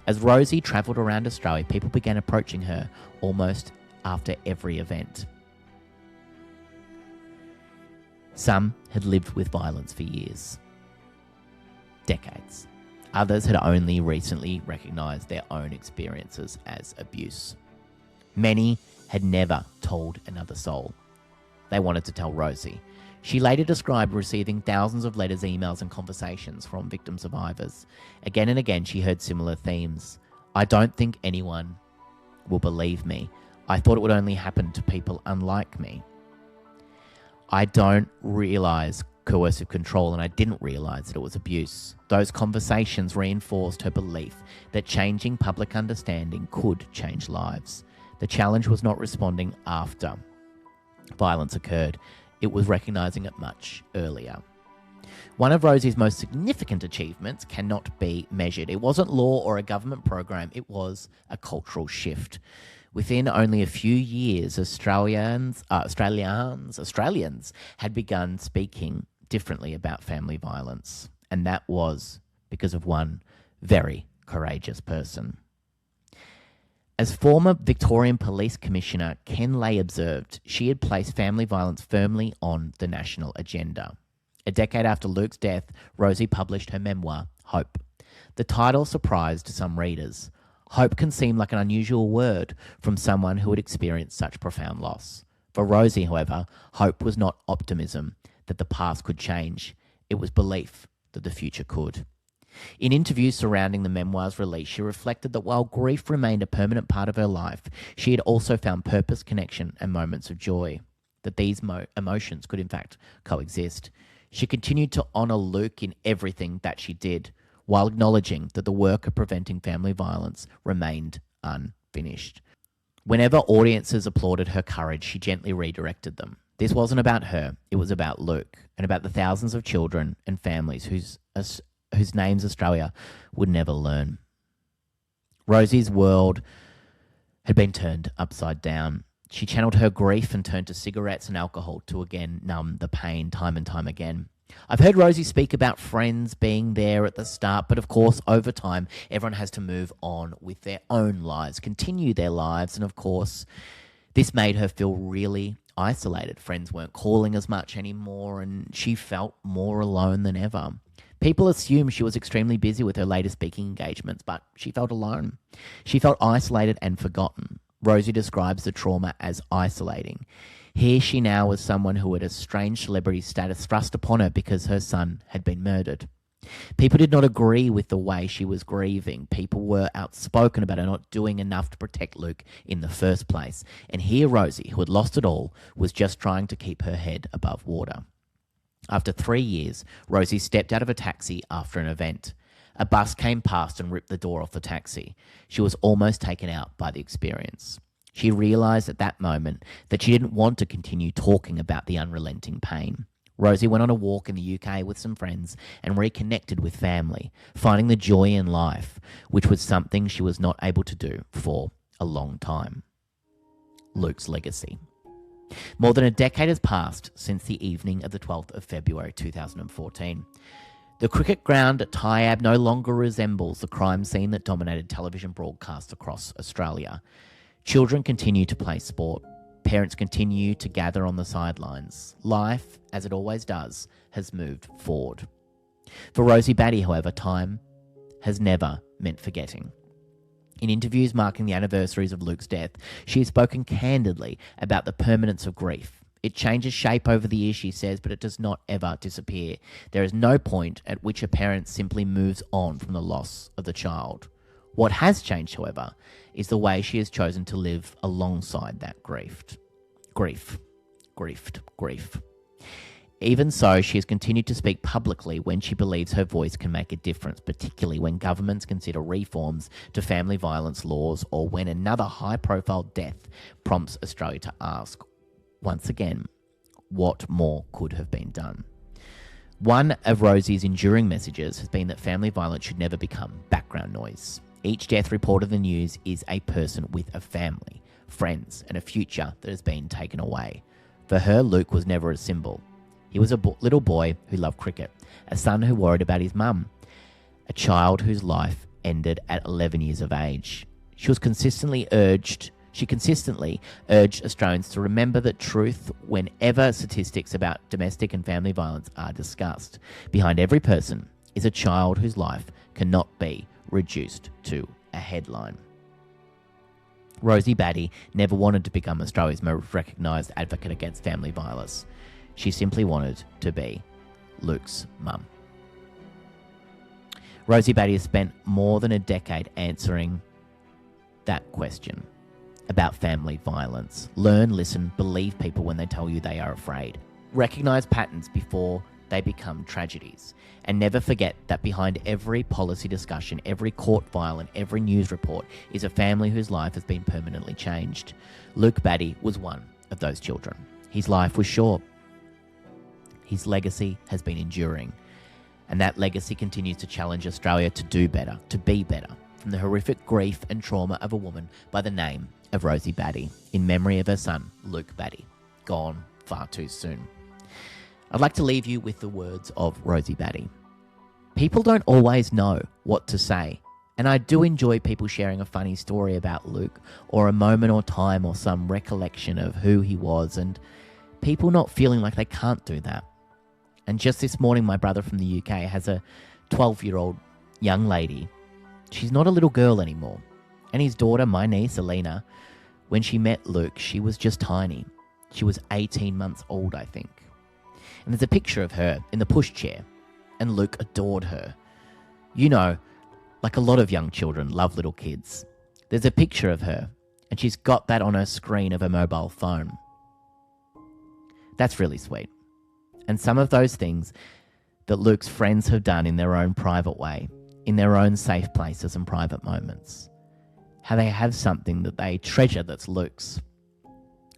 As Rosie travelled around Australia, people began approaching her almost after every event. Some had lived with violence for years, decades. Others had only recently recognised their own experiences as abuse. Many had never told another soul. They wanted to tell Rosie. She later described receiving thousands of letters, emails and conversations from victim survivors. Again and again she heard similar themes. I don't think anyone will believe me. I thought it would only happen to people unlike me. I don't realise coercive control, and I didn't realise that it was abuse. Those conversations reinforced her belief that changing public understanding could change lives. The challenge was not responding after violence occurred. It was recognising it much earlier. One of Rosie's most significant achievements cannot be measured. It wasn't law or a government program, it was a cultural shift. Within only a few years, Australians had begun speaking differently about family violence, and that was because of one very courageous person. As former Victorian Police Commissioner Ken Lay observed, she had placed family violence firmly on the national agenda. A decade after Luke's death, Rosie published her memoir, Hope. The title surprised some readers. Hope can seem like an unusual word from someone who had experienced such profound loss. For Rosie, however, hope was not optimism that the past could change. It was belief that the future could. In interviews surrounding the memoir's release, she reflected that while grief remained a permanent part of her life, she had also found purpose, connection, and moments of joy, that these emotions could in fact coexist. She continued to honour Luke in everything that she did, while acknowledging that the work of preventing family violence remained unfinished. Whenever audiences applauded her courage, she gently redirected them. This wasn't about her, it was about Luke, and about the thousands of children and families whose names Australia would never learn. Rosie's world had been turned upside down. She channeled her grief and turned to cigarettes and alcohol to again numb the pain time and time again. I've heard Rosie speak about friends being there at the start, but of course, over time, everyone has to move on with their own lives, continue their lives, and of course, this made her feel really isolated. Friends weren't calling as much anymore, and she felt more alone than ever. People assumed she was extremely busy with her latest speaking engagements, but she felt alone. She felt isolated and forgotten. Rosie describes the trauma as isolating. Here she now was someone who had a strange celebrity status thrust upon her because her son had been murdered. People did not agree with the way she was grieving. People were outspoken about her not doing enough to protect Luke in the first place. And here Rosie, who had lost it all, was just trying to keep her head above water. After 3 years, Rosie stepped out of a taxi after an event. A bus came past and ripped the door off the taxi. She was almost taken out by the experience. She realised at that moment that she didn't want to continue talking about the unrelenting pain. Rosie went on a walk in the UK with some friends and reconnected with family, finding the joy in life, which was something she was not able to do for a long time. Luke's legacy. More than a decade has passed since the evening of the 12th of February 2014. The cricket ground at Tyab no longer resembles the crime scene that dominated television broadcasts across Australia. Children continue to play sport. Parents continue to gather on the sidelines. Life, as it always does, has moved forward. For Rosie Batty, however, time has never meant forgetting. In interviews marking the anniversaries of Luke's death, she has spoken candidly about the permanence of grief. It changes shape over the years, she says, but it does not ever disappear. There is no point at which a parent simply moves on from the loss of the child. What has changed, however, is the way she has chosen to live alongside that grief. Grief. Even so, she has continued to speak publicly when she believes her voice can make a difference, particularly when governments consider reforms to family violence laws or when another high-profile death prompts Australia to ask, once again, what more could have been done? One of Rosie's enduring messages has been that family violence should never become background noise. Each death reported in the news is a person with a family, friends, and a future that has been taken away. For her, Luke was never a symbol. He was a little boy who loved cricket, a son who worried about his mum, a child whose life ended at 11 years of age. She was consistently urged She consistently urged Australians to remember the truth whenever statistics about domestic and family violence are discussed. Behind every person is a child whose life cannot be reduced to a headline. Rosie Batty never wanted to become Australia's most recognised advocate against family violence. She simply wanted to be Luke's mum. Rosie Batty has spent more than a decade answering that question about family violence. Learn, listen, believe people when they tell you they are afraid. Recognise patterns before they become tragedies. And never forget that behind every policy discussion, every court file and every news report is a family whose life has been permanently changed. Luke Batty was one of those children. His life was short. His legacy has been enduring. And that legacy continues to challenge Australia to do better, to be better, from the horrific grief and trauma of a woman by the name of Rosie Batty, in memory of her son, Luke Batty, gone far too soon. I'd like to leave you with the words of Rosie Batty. People don't always know what to say, and I do enjoy people sharing a funny story about Luke, or a moment or time or some recollection of who he was, and people not feeling like they can't do that. And just this morning, my brother from the UK has a 12-year-old young lady. She's not a little girl anymore. And his daughter, my niece, Alina, when she met Luke, she was just tiny. She was 18 months old, I think. And there's a picture of her in the pushchair, and Luke adored her. You know, like a lot of young children love little kids. There's a picture of her, and she's got that on her screen of her mobile phone. That's really sweet. And some of those things that Luke's friends have done in their own private way, in their own safe places and private moments. How they have something that they treasure that's Luke's.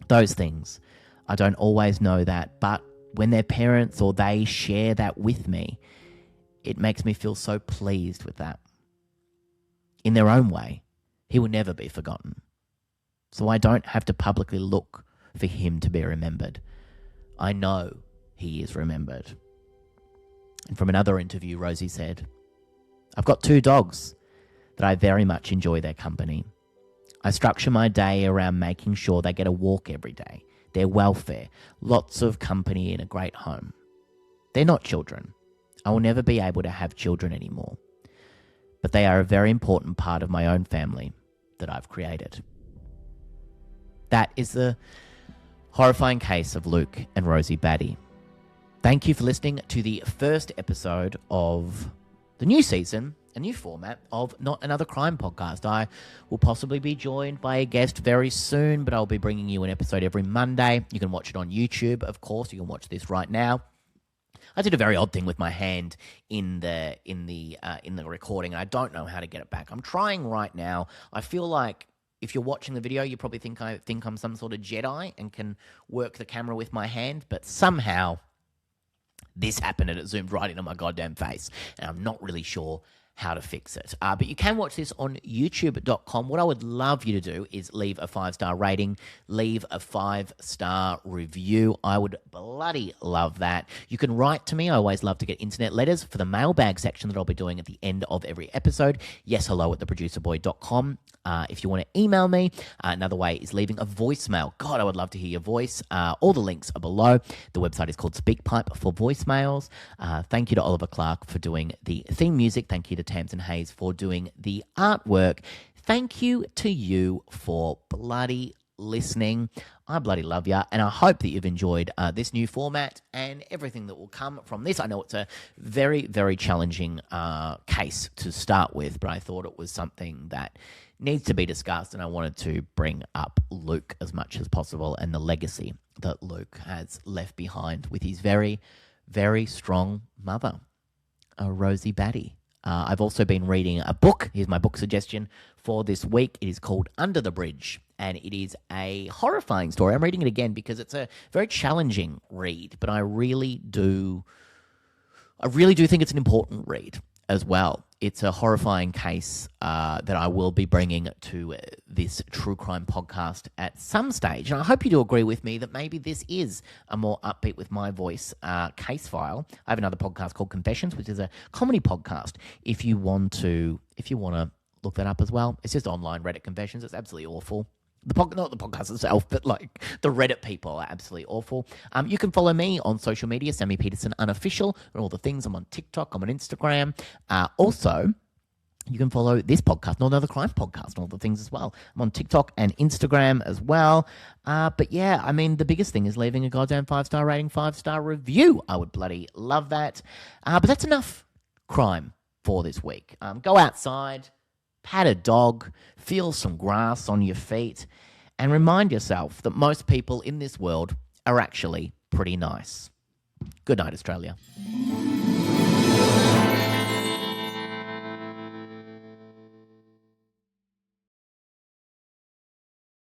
Those things, I don't always know that, but when their parents or they share that with me, it makes me feel so pleased with that. In their own way, he will never be forgotten. So I don't have to publicly look for him to be remembered. I know he is remembered. And from another interview, Rosie said, I've got 2 dogs that I very much enjoy their company. I structure my day around making sure they get a walk every day, their welfare, lots of company in a great home. They're not children. I will never be able to have children anymore. But they are a very important part of my own family that I've created. That is the horrifying case of Luke and Rosie Batty. Thank you for listening to the first episode of the new season, a new format of Not Another Crime Podcast. I will possibly be joined by a guest very soon, but I'll be bringing you an episode every Monday. You can watch it on YouTube, of course. You can watch this right now. I did a very odd thing with my hand in the recording, and I don't know how to get it back. I'm trying right now. I feel like if you're watching the video, you probably think I'm some sort of Jedi and can work the camera with my hand, but somehow this happened and it zoomed right into my goddamn face, and I'm not really sure how to fix it. But you can watch this on youtube.com. What I would love you to do is leave a 5-star rating, leave a 5-star review. I would bloody love that. You can write to me. I always love to get internet letters for the mailbag section that I'll be doing at the end of every episode. yeshello@theproducerboy.com. If you want to email me, another way is leaving a voicemail. God, I would love to hear your voice. All the links are below. The website is called SpeakPipe for voicemails. Thank you to Oliver Clark for doing the theme music. Thank you to Tamsin Hayes for doing the artwork. Thank you to you for bloody listening. I bloody love ya, and I hope that you've enjoyed this new format and everything that will come from this. I know it's a very, very challenging case to start with, but I thought it was something that needs to be discussed, and I wanted to bring up Luke as much as possible and the legacy that Luke has left behind with his very, very strong mother, Rosie Batty. I've also been reading a book. Here's my book suggestion for this week. It is called Under the Bridge, and it is a horrifying story. I'm reading it again because it's a very challenging read, but I really do think it's an important read as well. It's a horrifying case that I will be bringing to this true crime podcast at some stage. And I hope you do agree with me that maybe this is a more upbeat with my voice case file. I have another podcast called Confessions, which is a comedy podcast. If you want to look that up as well, it's just online Reddit confessions. It's absolutely awful. Not the podcast itself, but like the Reddit people are absolutely awful. You can follow me on social media, Sammy Peterson Unofficial, and all the things. I'm on TikTok, I'm on Instagram. Also, you can follow this podcast, Not Another Crime Podcast, and all the things as well. I'm on TikTok and Instagram as well. But yeah, I mean, the biggest thing is leaving a goddamn 5-star rating, 5-star review. I would bloody love that. But that's enough crime for this week. Go outside, pat a dog, feel some grass on your feet, and remind yourself that most people in this world are actually pretty nice. Good night, Australia.